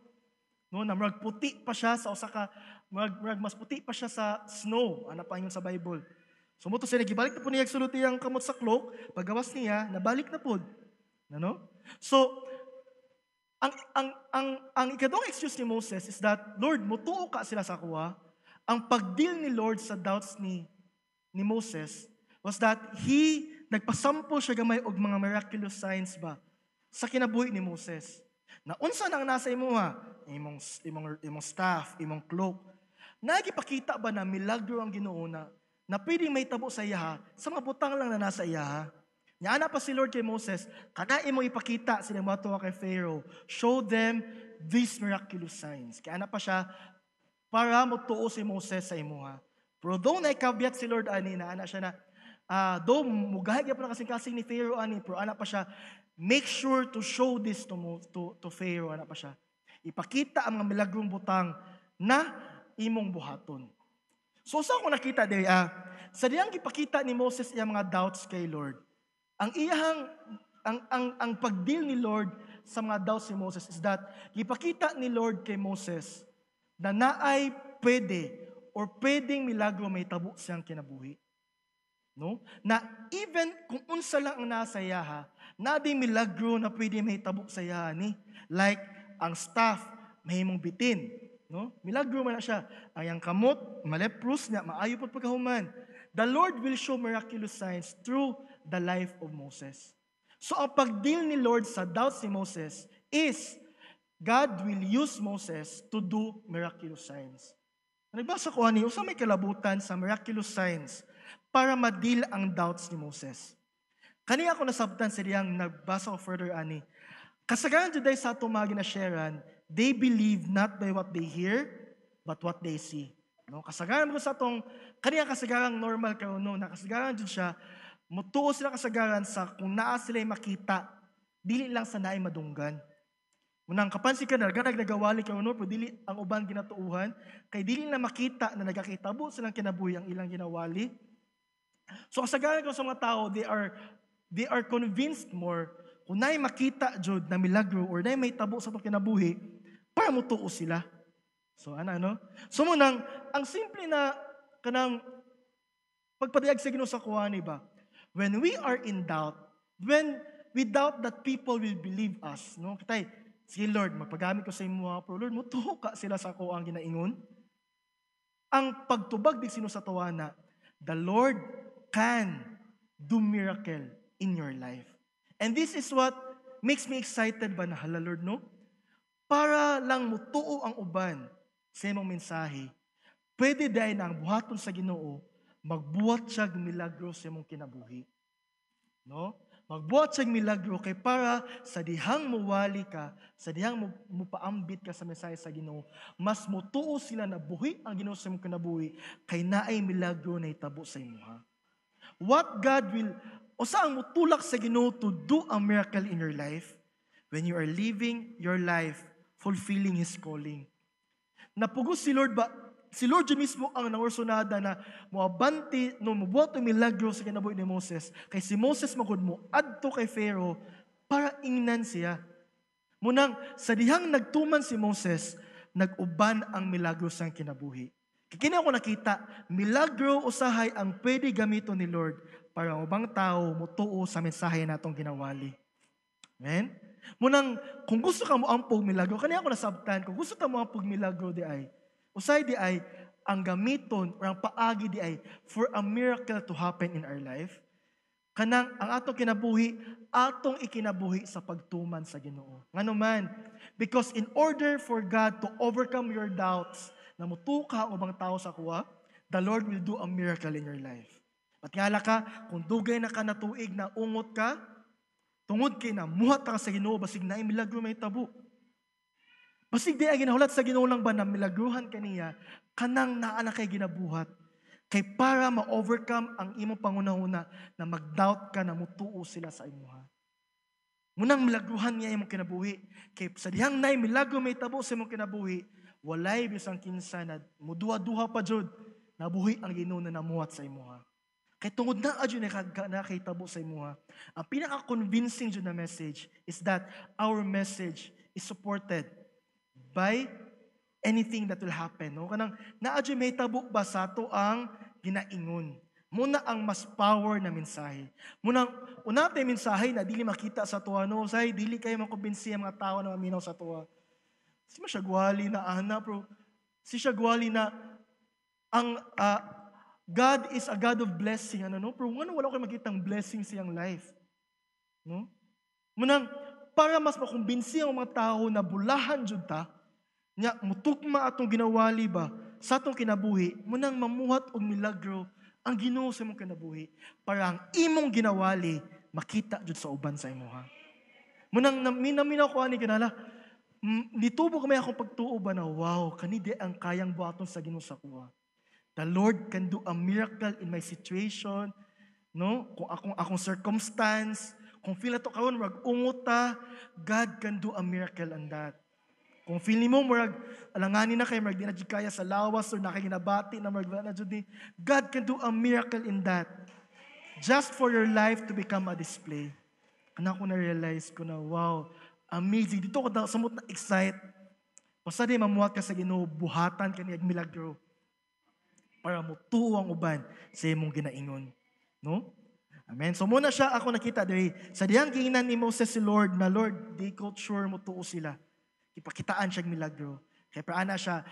No, na murag puti pa siya sa usaka, murag mas puti pa siya sa snow, pa yun sa Bible. So mo to siya nagibalik na po niya sulti ang kamot sa cloak, paggawas niya, nabalik na po. Ano? So ang ikadong excuse ni Moses is that, Lord, mutuo ka sila sa kuha. Ang pag-deal ni Lord sa doubts ni Moses was that nagpasample siya gamay og mga miraculous signs ba sa kinabuhi ni Moses. Na unsa nang nasa imuha? Imong staff, imong cloak. Nagipakita ba na milagro ang Ginoo na pwedeng may tabo sa iya sa mga butang lang na nasa iya? Nyana pa si Lord kay Moses, kanain mo ipakita sila mo kay Pharaoh. Show them these miraculous signs. Kaya pa siya, para mo tuo si Moses sa imuha. Pero though naikabyat si Lord na siya na, though mugahig pa na kasing-kasing ni Pharaoh pero pa siya, make sure to show this to Pharaoh, pa siya. Ipakita ang mga milagrong butang na imong buhaton. So sa ako nakita din, sa diyang ipakita ni Moses iyang mga doubts kay Lord, ang pag-deal ni Lord sa mga doubts ni Moses is that ipakita ni Lord kay Moses na naay pwedeng milagro may tabo siyang kinabuhi. No? Na even kung unsa lang ang nasa iya, di milagro na pwede may tabo sa iya ni. Like ang staff mahimong bitin, no? Milagro man na siya. Ang kamot, maleprous niya, maayo pod pagkahuman. The Lord will show miraculous signs through the life of Moses. So ang pag-deal ni Lord sa doubts ni Moses is God will use Moses to do miraculous signs. Nagbasa ko usa may kalabutan sa miraculous signs para ma-deal ang doubts ni Moses. Kaniya ako nasabtan sa diyang nagbasa ko further kasagaran juday sa atong mga ginasharean, they believe not by what they hear, but what they see. No? Kasagaran mo sa atong, kaniya kasagarang normal kayo, no? Nakasagaran jud siya, Mutuo sila kasagaran sa kung naa sila'y makita, dili lang sa naay madunggan. Munang kapansin ka na, nagawali ka uno, pero dili ang uban ginatuuhan, kay dili na makita na nagakitabo silang kinabuhi ang ilang ginawali. So kasagaran ko sa mga tao, they are convinced more kung naay makita jud na milagro or naay may tabo sa itong kinabuhi, para mutuo sila. So ano? So munang, ang simple na kanang pagpadayag sa Ginoo sa kuwani ba? When we are in doubt, when we doubt that people will believe us, no? Kitay, sige Lord, magpagamit ko sa imo pero Lord, mutuo ka sila sa ako ang ginaingon. Ang pagtubag di sino sa tawana, the Lord can do miracle in your life. And this is what makes me excited ba na hala Lord, no? Para lang mutuo ang uban sa imong mensahe, pwede dahil na ang buhaton sa Ginoo, magbuhat siya milagro sa imong kinabuhi. No? Magbuhat siya milagro kay para sa dihang muwali ka, sa dihang mupaambit ka sa mensahe sa Ginoo, mas mutuo sila na buhi ang Ginoo sa imong kinabuhi kay naay milagro na itabo sa imuha. What God will, o saan mutulak sa Ginoo to do a miracle in your life when you are living your life fulfilling His calling. Napugos si Lord ba? Si Lord mismo ang nangursunada na muabanti, no mubuhat ang milagro sa kinabuhi ni Moses. Kay si Moses magud mo adto kay Pharaoh para ingnan siya. Munang sa dihang nagtuman si Moses, nag-uban ang milagro sa kinabuhi. Kini ako nakita, milagro usahay ang pwede gamiton ni Lord para ang ubang tao mutuo sa mensahe natong ginawali. Amen? Munang kung gusto ka mo ampog milagro, kani ako nasabtan, kung gusto ka mo ampog milagro di ay, usay di ay, ang gamiton o ang paagi di ay for a miracle to happen in our life. Kanang ang atong kinabuhi, atong ikinabuhi sa pagtuman sa Ginoo. Ngano man, because in order for God to overcome your doubts, na mutuka ang ubang tao sa kuwa, the Lord will do a miracle in your life. At ngala ka, kung dugay na ka natuig na ungot ka, tungod kay na muhat ka sa Ginoo, basig na milagro may tabo. Basig di ay ginahulat sa Ginoo lang ba na milagruhan kaniya, kanang naa na kay ginabuhat. Kay para ma-overcome ang imong pangunahuna na mag-doubt ka na mutuo sila sa imuha. Munang milagruhan niya imong kinabuhi. Kay sa dihang nay milagro may tabo sa imong kinabuhi, walay bisang kinsa na muduha-duha pa jud nabuhi ang Ginoo na namuhat sa imuha. Kay tungod na adyo na kay tabo sa imuha. Ang pinaka-convincing jud na message is that our message is supported by anything that will happen. No? Kanang naadyo may tabo ba sa ato ang ginaingon. Muna ang mas power na mensahe. Muna, unatay mensahe na dili makita sa tuwa. No? Say, dili kayo makumbinsi ang mga tao na maminaw sa tuwa. Si masyagwali na ana, bro. Si siya na ang God is a God of blessing. Ano, no? Pero wala ko makitang blessing siyang life. No? Munang, para mas makumbinsi ang mga tao na bulahan jud ta, nya mutukma atong ginawali ba sa atong kinabuhi, munang mamuhat og milagro ang Ginoo sa imong kinabuhi para ang imong ginawali makita jud sa uban sa imuha. Munang minaminaw ko ani kanala, nitubo kami akong pagtuo ba na wow, kani di ang kayang buhaton sa Ginoo sa kuha. The Lord can do a miracle in my situation, no? Kung akong circumstance, kung feel ato karon murag unguta, God can do a miracle on that. Kung feel mo murag alanganin na kay murag di na jud kaya sa lawas or nakaginabati na murag na jud ni, God can do a miracle in that. Just for your life to become a display. Ana ko na realize ko na wow, amazing. Dito ko samot na excite. Basta di mamuhat ka sa Ginoo, buhatan kani ag milagro para mutuo ang uban sa imong ginaingon. No? Amen. So muna siya ako nakita diri sa dihang giingnan ni Moses si Lord na Lord, di ko sure mutuo sila. Ipakitaan siya milagro. Kaya paana siya,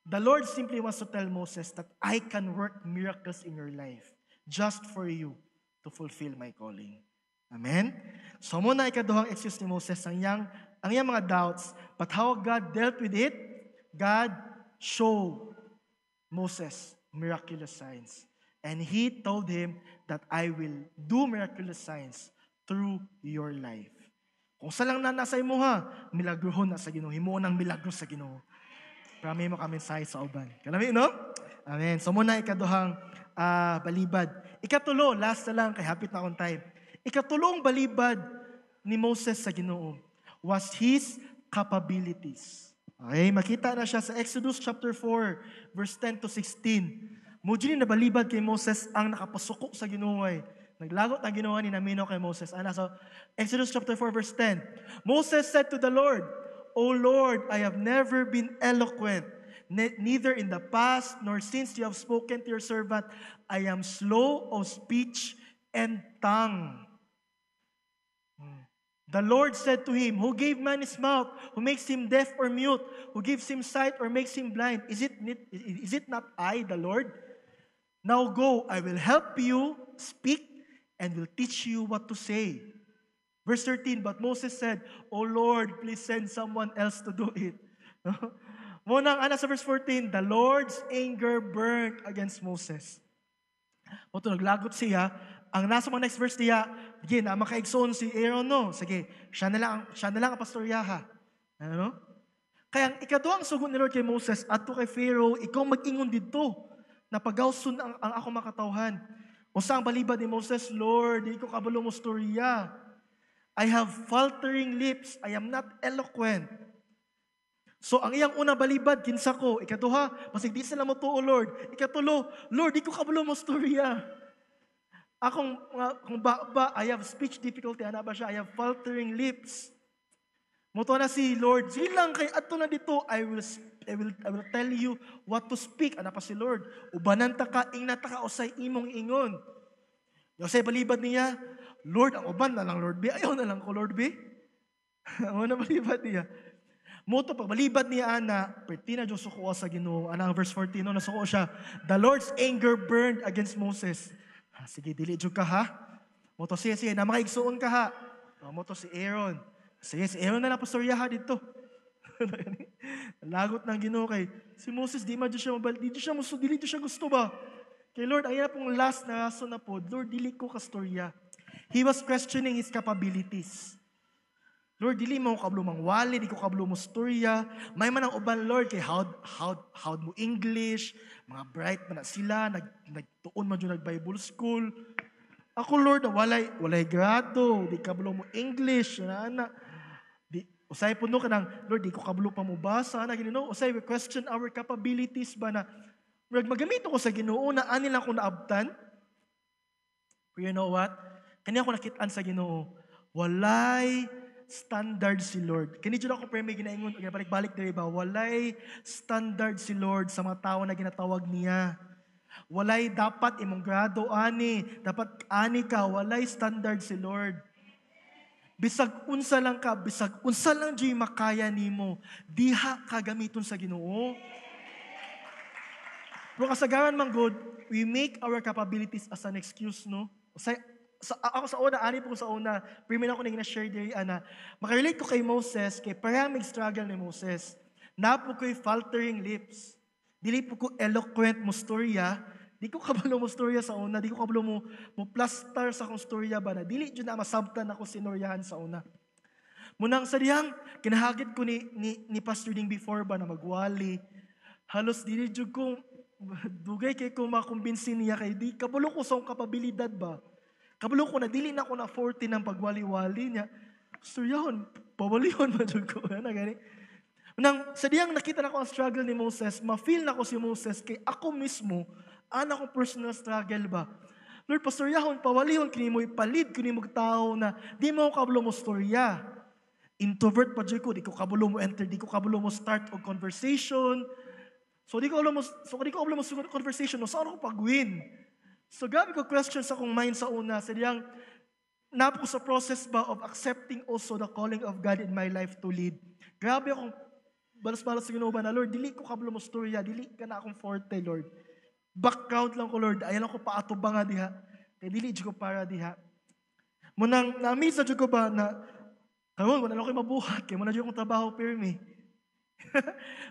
the Lord simply wants to tell Moses that I can work miracles in your life just for you to fulfill my calling. Amen? So muna ikaduhang excuse ni Moses ang iyang mga doubts, but how God dealt with it, God showed Moses miraculous signs. And He told him that I will do miraculous signs through your life. Kung sa lang na nasa imo ha, milagrohon na sa Ginoo. Himuon ang milagro sa Ginoo. Para may mo kami sa uban. Kalami, no? Amen. So muna ikaduhang balibad. Ikatulo, last na lang, kay hapit na akong time. Ikatulong balibad ni Moses sa Ginoo was his capabilities. Okay, makita na siya sa Exodus chapter 4, verse 10 to 16. Mujin na balibad kay Moses ang nakapasuko sa Ginoo. Naglagot ang ginawa ni Namino kay Moses. So, Exodus chapter 4, verse 10. Moses said to the Lord, O Lord, I have never been eloquent, neither in the past nor since you have spoken to your servant. I am slow of speech and tongue. The Lord said to him, Who gave man his mouth? Who makes him deaf or mute? Who gives him sight or makes him blind? Is it not I, the Lord? Now go, I will help you speak and will teach you what to say. Verse 13, but Moses said, O Lord, please send someone else to do it. Munang sa verse 14, the Lord's anger burned against Moses. Ito, naglagot siya. Ang nasa mga next verse niya, makaigsoon si Aaron, no? Sige, siya na lang ang pastoryaha. Ano? Kaya ang ikaduhang sugot ni Lord kay Moses, at to kay Pharaoh, ikaw mag-ingon dito, na pagawson ang ako makatawhan. O sa ang balibad ni Moses, Lord, di ko kabalo mo storya. I have faltering lips, I am not eloquent. So, ang iyang unang balibad, kinsa ko. Ikaduha, masig di sila mo to, Lord. Ikatulo, Lord, di ko kabalo mo storya. Akong I have speech difficulty, ba siya? I have faltering lips. Muto na si Lord, silang kay ato na dito, I will tell you what to speak. Pa si Lord, ubanan ta ka, ingnata ka, usay imong ingon. Yung say balibad niya, Lord, ang uban na lang, Lord B. Ayaw na lang ko, Lord B. Ang na balibad niya. Muto, pag balibad niya, pertina Diyos sukuha sa Ginoo. Verse 14, nasuko siya, the Lord's anger burned against Moses. Sige, dili jud ka ha. Moto sige, na makaigsuon ka ha. Moto si Aaron. Sige, si Aaron na lang pastoryaha dito. Lagot ng Ginoo kay si Moses, di siya gusto ba? Kay Lord, ang pong last na rason na po, Lord, dili ko kastorya. He was questioning his capabilities. Lord, dili mo kablo mangwali, di ko kablo mo storya. May man ang uban, Lord, kay how mo English, mga bright man na sila, nagtuon man yung nag-Bible school. Ako, Lord, walay grado, di kablo mo English, usay po no ka ng, Lord, di ko kablo pa mo basa, usay, we question our capabilities ba na, magamit ko sa Ginoo na ani lang ko naabtan. But you know what? Kanya ko nakitaan sa Ginoo, walay standard si Lord. Kini dyan ako may ginaingon, balik-balik diri ba? Walay standard si Lord sa mga tao na ginatawag niya. Walay dapat imong grado ani, dapat ani ka, walay standard si Lord. Bisag unsa lang ka, bisag unsa lang di makaya nimo, diha ka gamiton sa Ginoo. Pero kasagaran man good, we make our capabilities as an excuse, no? Ako sa una, ani po sa una, primin ako na share diri makarelate ko kay Moses, kay parang struggle ni Moses. Napo ko'y faltering lips. Dili po ko eloquent mo storya. Di ko kabalo mo storya sa una. Di ko kabalo mo plaster sa akong storya ba na. Dili dyan na masabtan ako sinoryahan sa una. Munang sa diyang, kinahagit ko ni Pastor Ding before ba na magwali. Halos dili dyan kong, dugay kay kung makumbinsin niya kay di. Kabalo ko sa akong kapabilidad ba. Kabalo ko na, dili na ako na 40 ng pagwali-wali niya. Storyahon, pawalihon ba dyan ko? Nang sa diyang nakita na ko ang struggle ni Moses, ma-feel na ko si Moses, kay ako mismo, akong personal struggle ba? Lord, pastoryahon, pawalihon, kini mo ipalid, kini mo tao na, di mo kabalo mo storya. Introvert pa dyan ko, di ko kabalo mo enter, di ko kabalo mo start o conversation. So di ko kabalo mo conversation, no, saan ako pag-win? So gabi ko question sa akong mind sa una, sa diyang, napo sa process ba of accepting also the calling of God in my life to lead. Grabe akong balas-balas sa Ginoo ba na, Lord, dili ko kabalo mo storya, dili ka na akong forte, Lord. Background lang ko, Lord. Ayaw lang ko paatuba nga diha. Kaya dili ko para diha. Munang na-amaze na ko ba na, karon wala lang ko mabuhat, kaya muna dyan kong trabaho pirmi.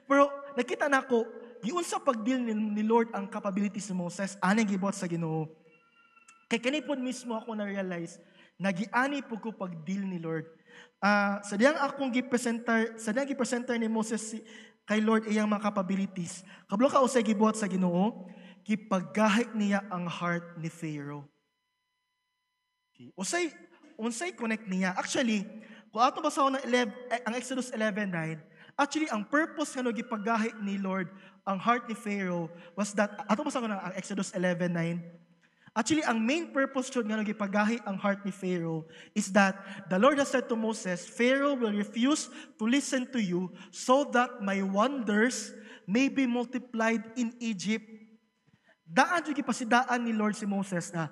Pero nakita na ko, yun sa pag-deal ni Lord ang capabilities ni Moses, anong gibot sa Ginoo. Kaya kanipon mismo ako na-realize, nagiani po ko pag-deal ni Lord. Sa diyang akong gipresenter ni Moses kay Lord iyang mga capabilities. Kablo ka usay gibuhat sa Ginoo, gipagahi niya ang heart ni Pharaoh. Okay. Unsay connect niya. Actually, kung ato basahon ng ang Exodus 11:9, actually ang purpose nga gipagahi ni Lord ang heart ni Pharaoh was that ato basahon ang Exodus 11:9. Actually, ang main purpose yun nga gipagahi ang heart ni Pharaoh is that the Lord has said to Moses, Pharaoh will refuse to listen to you so that my wonders may be multiplied in Egypt. Daan yung gipasidaan ni Lord si Moses na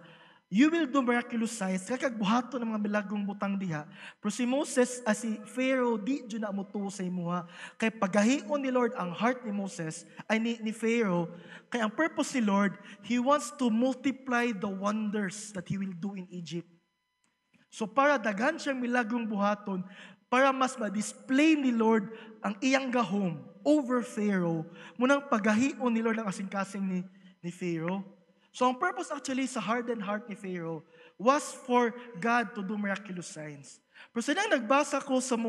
you will do miraculous signs, kakagbuhato ng mga milagong butang diha. Pero si Moses, si Pharaoh, di dyan na mutuo sa imuha. Kay pagahion ni Lord ang heart ni Moses, ay ni Pharaoh, kay ang purpose ni Lord, He wants to multiply the wonders that He will do in Egypt. So para daghan siyang milagong buhaton, para mas ma-display ni Lord ang iyang gahom over Pharaoh, munang pagahion ni Lord ang kasing-kasing ni Pharaoh. So ang purpose actually sa hardened heart ni Pharaoh was for God to do miraculous signs. Pero sinang nagbasa ko sa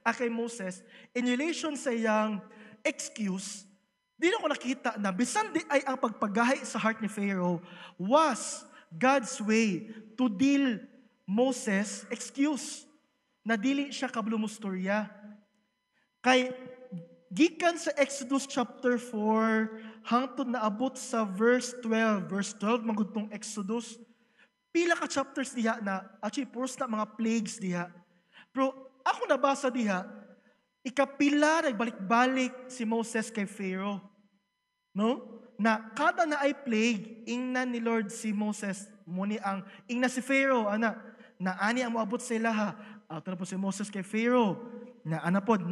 kay Moses, in relation sa iyang excuse, di na ko nakita na bisan di ay ang pagpagahi sa heart ni Pharaoh was God's way to deal Moses' excuse na dili siya kablumustorya. Kay gikan sa Exodus chapter 4, hangtod na abot sa verse 12. Verse 12, magudtong Exodus. Pila ka chapters diha na, actually, puros na mga plagues diha. Pero ako nabasa diha, ikapila nagbalik-balik si Moses kay Pharaoh. No? Na kada na ay plague, ingnan ni Lord si Moses, muni ang, ingna si Pharaoh, na ani ang moabot sa ilaha. Ato na po si Moses kay Pharaoh. Na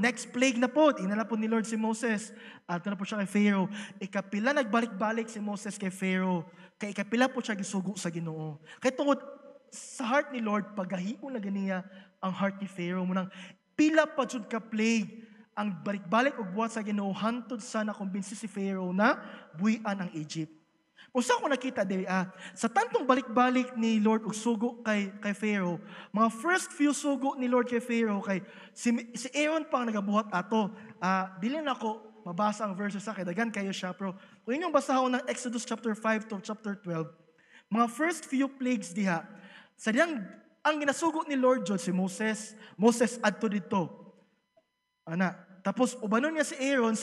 next plague na po, inala po ni Lord si Moses. Ato na po siya kay Pharaoh. Ikapila nagbalik-balik si Moses kay Pharaoh. Kay ikapila po siya gisugo sa Ginoo. Kay tungod sa heart ni Lord, pagahion na ganiya ang heart ni Pharaoh. Munang pila pa jud ka plague ang balik-balik og buhat sa Ginoo hantod sa nakumbinsi si Pharaoh na buhian ang Egypt. Kung saan ko nakita diri, sa tantong balik-balik ni Lord og sugo kay Pharaoh, mga first few sugo ni Lord kay Pharaoh, kay si Aaron pang nagabuhat ato. Dili na ako mabasa ang verses sa kay dagan kayo siya, pero kung inyong basahon ng Exodus chapter 5 to chapter 12, mga first few plagues diha, sa diyang ang ginasugo ni Lord John si Moses adto dito. Tapos ubanon niya si Aaron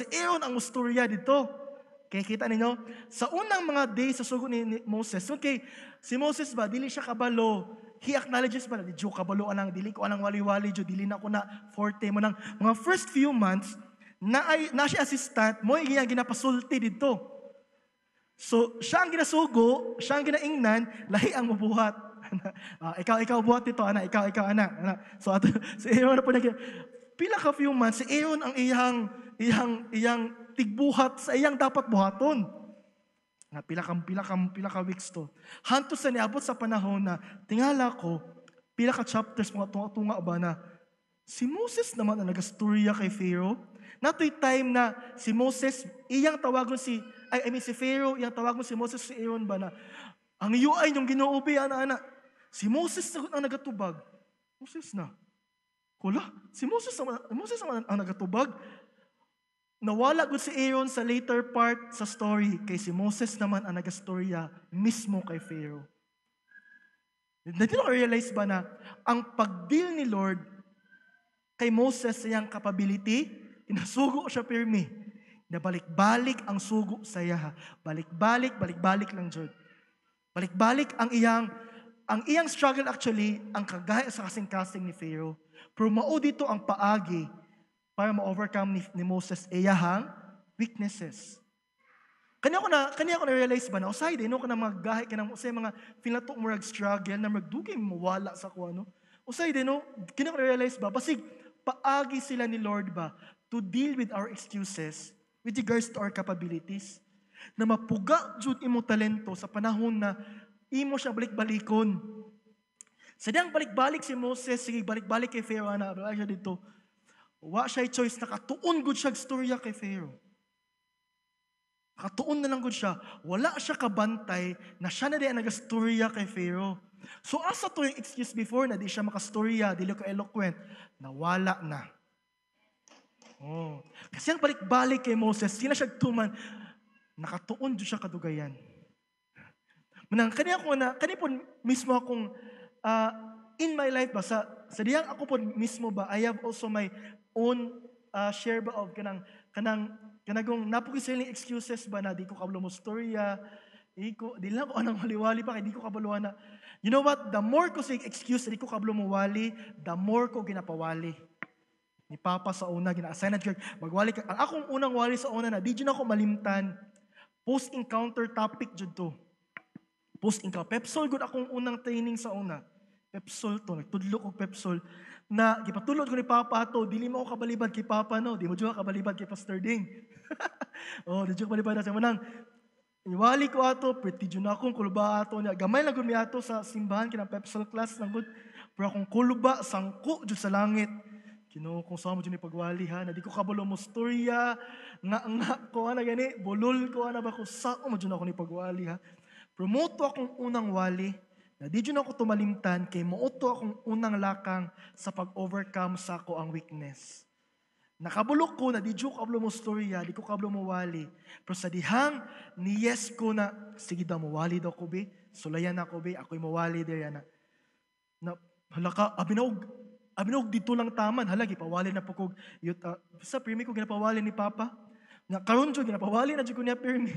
ang musturya dito. Kaya kita ninyo, sa unang mga days sa sugo ni Moses, okay, si Moses ba, dili siya kabalo, he acknowledges ba, di jo kabalo anang, dili ko anang wali-wali, jo, dili na ko na forte mo nang, mga first few months, na siya assistant, mo yung ginapasulti dito. So, siya ang ginasugo, siya ang ginaingnan, lahi ang mabuhat. ikaw buhat dito, ikaw, So, si Aaron na po pila ka few months, si Aaron ang iyang tigbuhat sa iyang dapat buhaton. Pila ka weeks to. Hantos sa niabot sa panahon na tingala ko, pila ka chapters mga tunga ba na si Moses naman ang nagastorya kay Pharaoh. Nato'y time na si Moses, iyang tawagon si Pharaoh, iyang tawagon si Moses si Aaron ba na ang iyo ay yung ginuubi, ana. Si Moses ang nagatubag. Moses na. Kula, si Moses naman ang nagatubag. Nawala gud si Aaron sa later part sa story kay si Moses naman ang nagastorya mismo kay Pharaoh. Hindi ko realize ba na ang pag-deal ni Lord kay Moses sa iyang capability, inasugo siya pirmi. Na balik-balik ang sugo sa iya. Balik-balik lang jud. Balik-balik ang iyang struggle actually, ang kagaya sa kasing-kasing ni Pharaoh. Pero mao dito ang paagi para ma-overcome ni Moses iyahang weaknesses. Kanya ko na-realize ba na, usay din, no, ka na magahi, ka na usay mga finatok mo struggle, na magdugay mo wala sa kuha, no? Usay din, no, kanya ko na-realize ba, basig, paagi sila ni Lord ba, to deal with our excuses, with regards to our capabilities, na mapuga jud imo talento sa panahon na imo siya balik-balikon. Sa diyang balik-balik si Moses, sige, balik-balik kay Pharaoh, siya dito, wa siya choice, nakatuon gud siya storya kay Pharaoh. Nakatuon na lang gud siya. Wala siya kabantay na siya na di ang nagastorya kay Pharaoh. So asa to yung excuse before na di siya makastorya, dili ka eloquent, nawala na. Kasi ang balik-balik kay Moses, sila siya tuman, nakatuon jud siya kadugayan. Manang kani po mismo akong in my life ba sa diyang ako po mismo ba I have also my own share ba of kanagong napukisiling excuses ba na di ko kabalo mo storya, di lang ko anang wali-wali pa kay di ko kabaluan na. You know what? The more ko say excuse di ko kabalo mo wali, the more ko ginapawali. Ni Papa sa una gina-assign na church magwali ka. Ang akong unang wali sa una na di jud ako malimtan. Post encounter topic jud to. Post encounter Pepsol gud akong unang training sa una. Pepsol to, nagtudlo ko Pepsol na gipatulod ko ni Papa to, dili mo ako kabalibad kay Papa no, di mo jud kabalibad kay Pastor Ding. Oh, di jud kabalibad na sa manang. Iwali ko ato, pretty jud na akong kuluba ato niya. Gamay lang gud mi ato sa simbahan kinang Pepsol class lang gud. Pero akong kuluba sangko jud sa langit. Kino kung sa mo jud ni pagwali ha, na di ko kabalo mo storya, nga ko ana gani, bulol ko ana ba ko sa mo jud ako ni pagwali ha. Promoto akong unang wali. Na di dyan ako tumalimtan kay mauto akong unang lakang sa pag-overcome sa ako ang weakness. Nakabulok ko na di dyan ko kablo mo storya, di ko kablo mo wali. Pero sa dihang ni yes ko na, sige daw mo wali daw ko be, sulayan ako be, ako'y mawali there na halaka, abinaog dito lang taman, halagi, pawali na po ko, sa pirmi ko ginapawali ni Papa, nga karon dyan, ginapawali na dyan ko niya pirmi,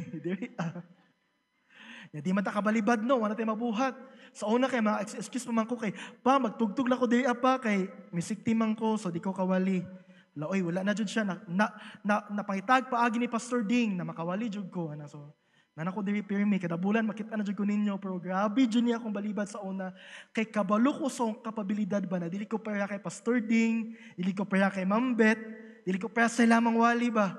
ya di man ta kabalibad no, wala tayo mabuhat. Sa una kay mga excuse pa man ko kay, pa magtugtog lang ko diri pa kay misikti man ko so di ko kawali. Laoy wala na jud siya napangitag paagi ni Pastor Ding na makawali jud ko ana so. Nanako diri pirmi kada bulan makita na jud ko ninyo pero grabe jud niya akong balibad sa una kay kabalo ko sa kapabilidad ba na dili ko para kay Pastor Ding, dili ko para kay Ma'am Beth, dili ko para sa lamang wali ba.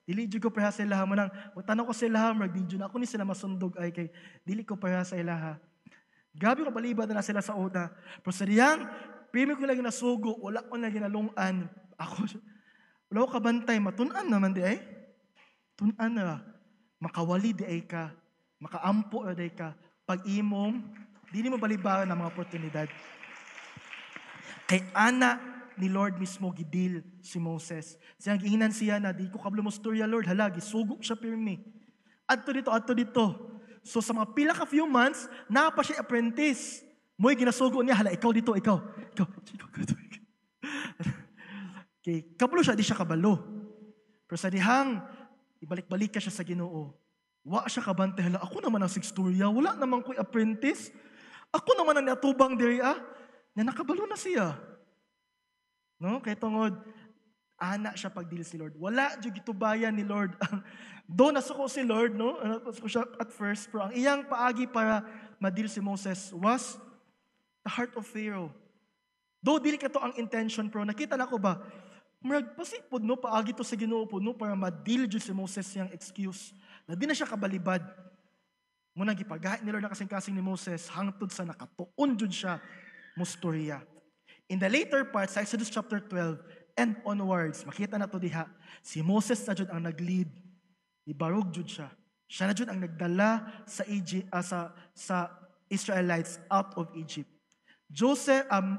Dili jud ko para sa ilaha mo nang tanong ko sa ilaha mag di jud ako ni sila masundog ay kay dili ko para sa ilaha. Gabi ko balibad na sila sa una. Pero sa diyang primi ko lagi nasugo, wala ko lagi nalungan. Ako wala ko kabantay matun-an naman di ay. Tun-an na makawali di ay ka, makaampo na di ka pag imong dili mo balibaran ng mga oportunidad. Kay ana ni Lord mismo gidil si Moses. Siyang giingnan siya na di ko kablo mo storya Lord, halagi, sugo siya pirmi. Adto dito. So sa mga pila ka few months, pa siya apprentice. Mo'y ginasugo niya, hala, ikaw dito. Okay, kablo siya, di siya kabalo. Pero sa dihang, ibalik-balik ka siya sa Ginoo. Wa siya kabante, hala, ako naman ang sigstorya, wala naman ko'y apprentice. Ako naman ang natubang diri na nakabalo na siya. No? Kaya tungod, ana siya pagdil si Lord. Wala jud gitubayan ni Lord. Do nasuko si Lord, no? Nasuko siya at first, pero ang iyang paagi para madil si Moses was the heart of Pharaoh. Do dili ka to ang intention, pero nakita na ko ba? Murag pasipod no paagi to sa Ginoo po no para madil jud si Moses yang excuse. Na di na siya kabalibad. Muna gipagahi ni Lord na kasing-kasing ni Moses hangtod sa nakatuon jud siya mustorya. In the later parts, sa Exodus chapter 12 and onwards, makita na to diha, si Moses na jud ang nag-lead. Ibarog jud siya. Siya na jud ang nagdala sa Israelites out of Egypt.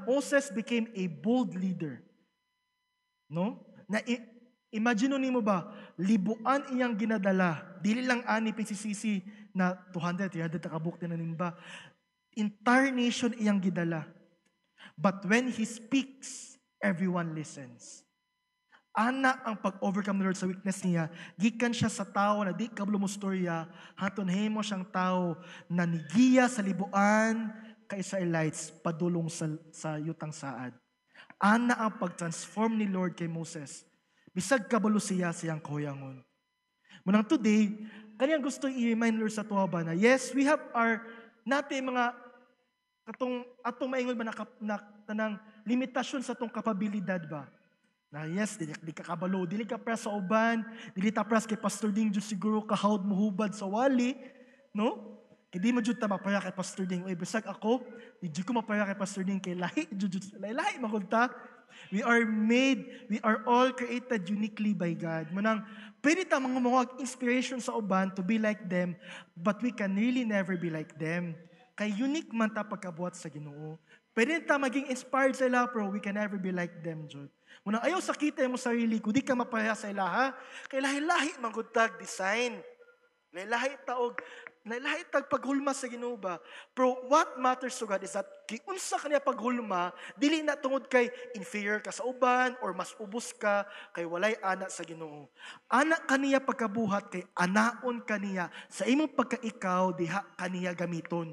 Moses became a bold leader. No? Imagine nimo ba, libuan iyang ginadala, dili lang ani PCCC na 200, 300 kabuk na nimba. Entire nation iyang gidala. But when He speaks, everyone listens. Ana ang pag-overcome ni Lord sa weakness niya, gikan siya sa tao na di kablo mo storya, haton himo siyang tao na nigiya sa libuan kay Israelites padulong sa yutang saad. Ana ang pag-transform ni Lord kay Moses. Bisag kabalo siya siyang kahuyangon. Munang today, kaniyang gusto i-remind Lord sa tuwa ba na yes, we have our mga atong maingon ba na tanang limitasyon sa atong kapabilidad ba? Na yes, dili ka kabalo, dili ka para sa uban, dili ta para kay Pastor Ding jud siguro kahawd mohubad sa wali, no? Kay di mo jud ta mapaya kay Pastor Ding. Oy, bisag ako, di jud ko mapaya kay Pastor Ding kay lahi jud lahi magud ta. We are all created uniquely by God. Manang pwede ta mga inspiration sa uban to be like them, but we can really never be like them. Kay unique man ta pagkabuhat sa Ginoo. Pwede ta maging inspired sa ila, pero we can never be like them, Jud. Muna ayaw sakita mo sarili ko, di ka mapaya sa ila, ha? Kay lahi-lahi magutag design. Lahi tag paghulma sa Ginoo ba. Pero what matters to God is that unsa kaniya paghulma, dili na tungod kay inferior ka sa uban or mas ubos ka kay walay ana sa Ginoo. Ana kaniya pagkabuhat kay anaon kaniya sa imong pagkaikaw diha kaniya gamiton.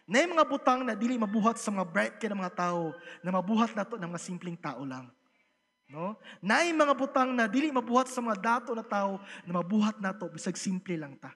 Na mga butang na dili mabuhat sa mga bright kay mga tao, na mabuhat nato ng mga simpleng tao lang. No? Naay mga butang na dili mabuhat sa mga dato na tao, na mabuhat nato bisag simple lang ta.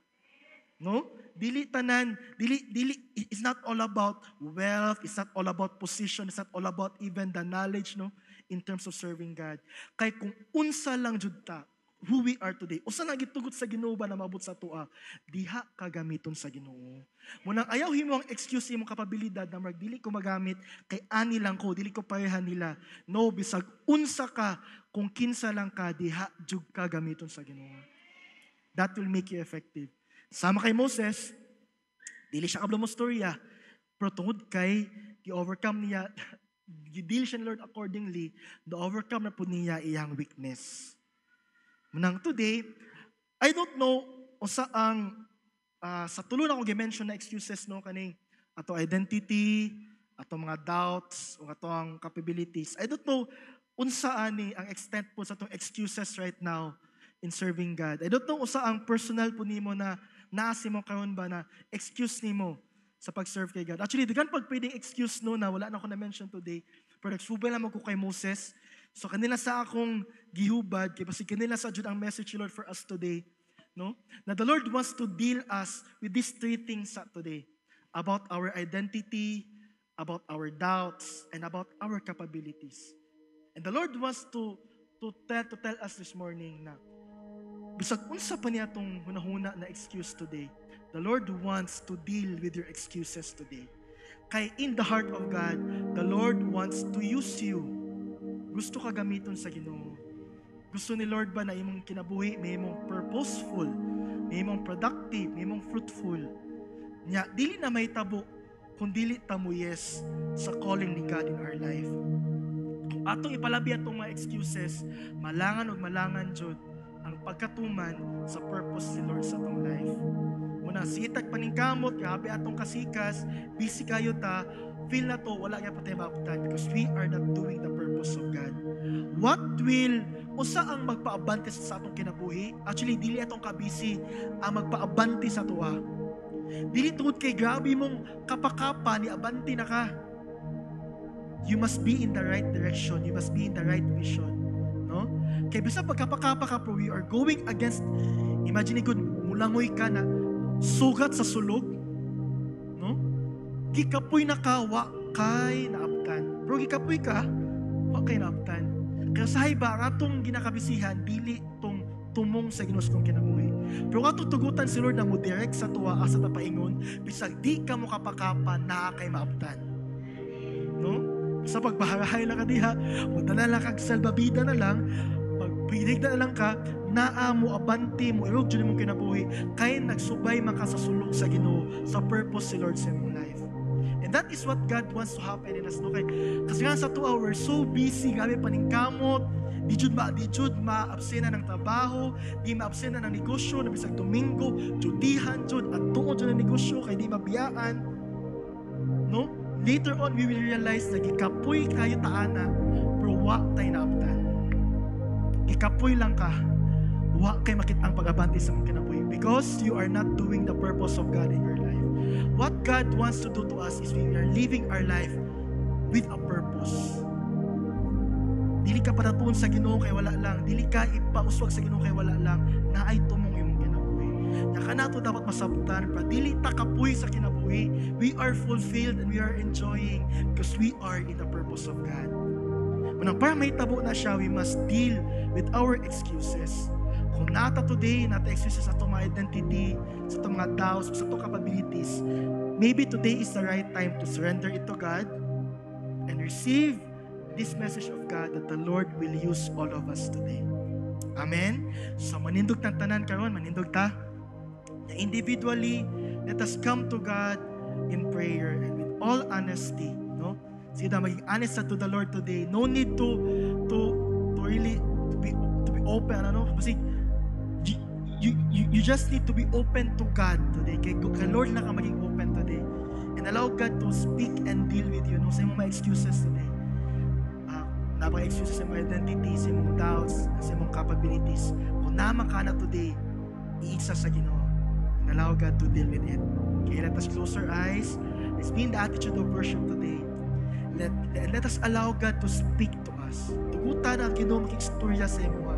No? Dili tanan, it's not all about wealth, it's not all about position, it's not all about even the knowledge, no, in terms of serving God. Kay kung unsa lang jud ta, who we are today, usa na gitugot sa Ginoo ba na mabot sa tua, diha kagamiton sa Ginoo. Munang ayaw himo ang excuse imong kapabilidad na mag dili ko magamit kay ani lang ko, dili ko pareha nila. No, bisag unsa ka, kung kinsa lang ka, diha jud ka gamiton sa Ginoo. That will make you effective. Sama kay Moses, dili siya kablo mo storya, pero tungod kay gi-overcome niya, gi-deal siya ni Lord accordingly, na-overcome na po niya iyang weakness. Munang today, I don't know usa ang sa tulo na ko gi-mention na excuses no kaning ato identity, ato mga doubts, o ato ang capabilities. I don't know unsa ani ang extent po sa atong excuses right now in serving God. I don't know usa ang personal po nimo na naasi mo karon ba na excuse nimo sa pag-serve kay God. Actually, digan pag pwedeng excuse no na wala na ako na-mention today, pero nagsubay lang ako kay Moses. So kanila sa akong gihubad, kay kasi kanila sa jud ang message Lord for us today, no? Na the Lord wants to deal us with these three things today, about our identity, about our doubts, and about our capabilities. And the Lord wants to tell us this morning na bisag unsa pa niya tong hunahuna na excuse today, the Lord wants to deal with your excuses today. Kay in the heart of God, the Lord wants to use you. Gusto ka gamiton sa Ginoo. Gusto ni Lord ba na imong kinabuhi, may imong purposeful, may imong productive, may imong fruitful. Nya, dili na may tabo, kung dili ta mo yes sa calling ni God in our life. Kung atong ipalabi atong mga excuses, malangan o malangan jud ang pagkatuman sa purpose ni Lord sa atong life. Muna, sitag paningkamot, grabe atong kasikas, busy kayo ta, feel na to, wala nga pa tayo maabtan because we are not doing the purpose of God. What will, usa ang magpaabante sa atong kinabuhi? Actually, dili atong kabisi ang magpaabante sa tuwa. Dili tungod kay grabe mong kapakapa ni abante na ka. You must be in the right direction. You must be in the right vision. No? Kaya bisa pagkapakapa ka, pero we are going against, imagine kung mulangoy ka na sugat sa sulog, no? Gikapoy na ka, wa kay naabtan. Pero gikapoy ka, wa kay naabtan. Kaya sahay ba, ang atong ginakabisihan, dili tong tumong sa Ginoo kong kinabuhi. Pero atong tugutan si Lord na mo direct sa tuwa asa tapaingon, bisag di ka mo kapakapa na kay maabtan. No? Sa pagbaharahay lang ka diha, magdala lang kag salbabida na lang, pagpinig na lang ka, naa mo abante mo, irog dyan mong kinabuhi, kaya nagsubay maka sa sulong sa Ginoo, sa purpose si Lord sa mong life. And that is what God wants to happen in us. No? Kasi nga sa 2 hours, so busy, gabi paningkamot, di jud ma-absena ng trabaho, di ma-absena ng negosyo, na bisag Domingo, judihan jud, at tuod jud ng negosyo, kaya di mabiyaan. No? Later on, we will realize na gikapoy kayo taana, pero wa tayo naabtan. Gikapoy lang ka, wa kayo makitang pag-abante sa mong kinabuhi because you are not doing the purpose of God in your life. What God wants to do to us is we are living our life with a purpose. Dili ka patatuon sa Ginoo kay wala lang. Dili ka ipauswag sa Ginoo kay wala lang. Naay tumong imong kinabuhi. Naka nato dapat masabtan, pero dili ta kapuy sa kinabuhi. We are fulfilled and we are enjoying because we are in the purpose of God. Unang para may tabo na siya, we must deal with our excuses. Kung nata today, nata excuses sa itong mga identity, sa itong mga doubts, sa itong capabilities, maybe today is the right time to surrender it to God and receive this message of God that the Lord will use all of us today. Amen? So manindog ng tanan karon, manindog ta. Individually, let us come to God in prayer and with all honesty, no? Sida maging honest to the Lord today. No need to really to be open, ano? Kasi you You just need to be open to God today. Kay Lord na ka maging open today. And allow God to speak and deal with you. No? Sa imong mga excuses today. Napaka-excuses sa imong identity, sa imong doubts, sa imong capabilities. Kung naman ka na today, iisa sa Ginoo. And allow God to deal with it. Okay, let us close our eyes. Let's be in the attitude of worship today. Let us allow God to speak to us. Tugutan ang Ginoo makikistorya sa imo.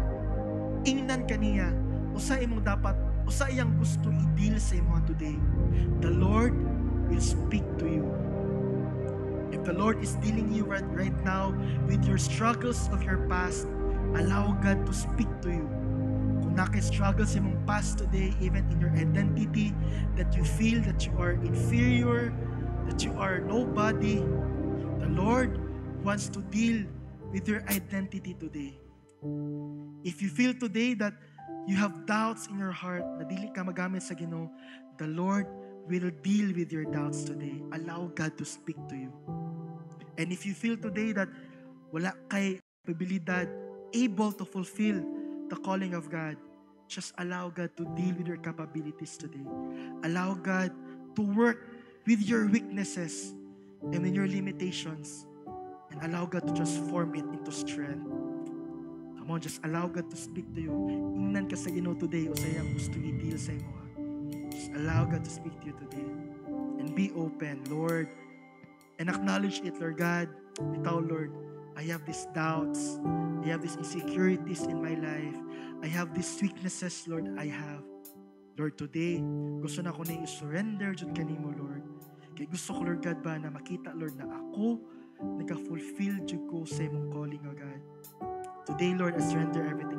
Ingnan kaniya, usa imong dapat, usa iyang gusto i-deal sa imo today. The Lord will speak to you. If the Lord is dealing you right now with your struggles of your past, allow God to speak to you. Kung naki-struggles imong past today, even in your identity, that you feel that you are inferior, that you are nobody, the Lord wants to deal with your identity today. If you feel today that you have doubts in your heart, na dili ka magamit sa Ginoo, the Lord will deal with your doubts today. Allow God to speak to you. And if you feel today that wala kay kapabilidad, able to fulfill the calling of God, just allow God to deal with your capabilities today. Allow God to work with your weaknesses and with your limitations, and allow God to transform it into strength. Come on, just allow God to speak to you. Ingnan ka sa Ginoo today o sa iyang gusto i-deal sa imo. Just allow God to speak to you today. And be open, Lord. And acknowledge it, Lord God. Ikaw, Lord, I have these doubts. I have these insecurities in my life. I have these weaknesses, Lord, I have. Lord, today, gusto na ko na i-surrender dyan kanimo, Lord. Kaya gusto ko, Lord God, ba na makita, Lord, na ako nagka-fulfill dyan ko sa imong calling, O God. Today, Lord, I surrender everything.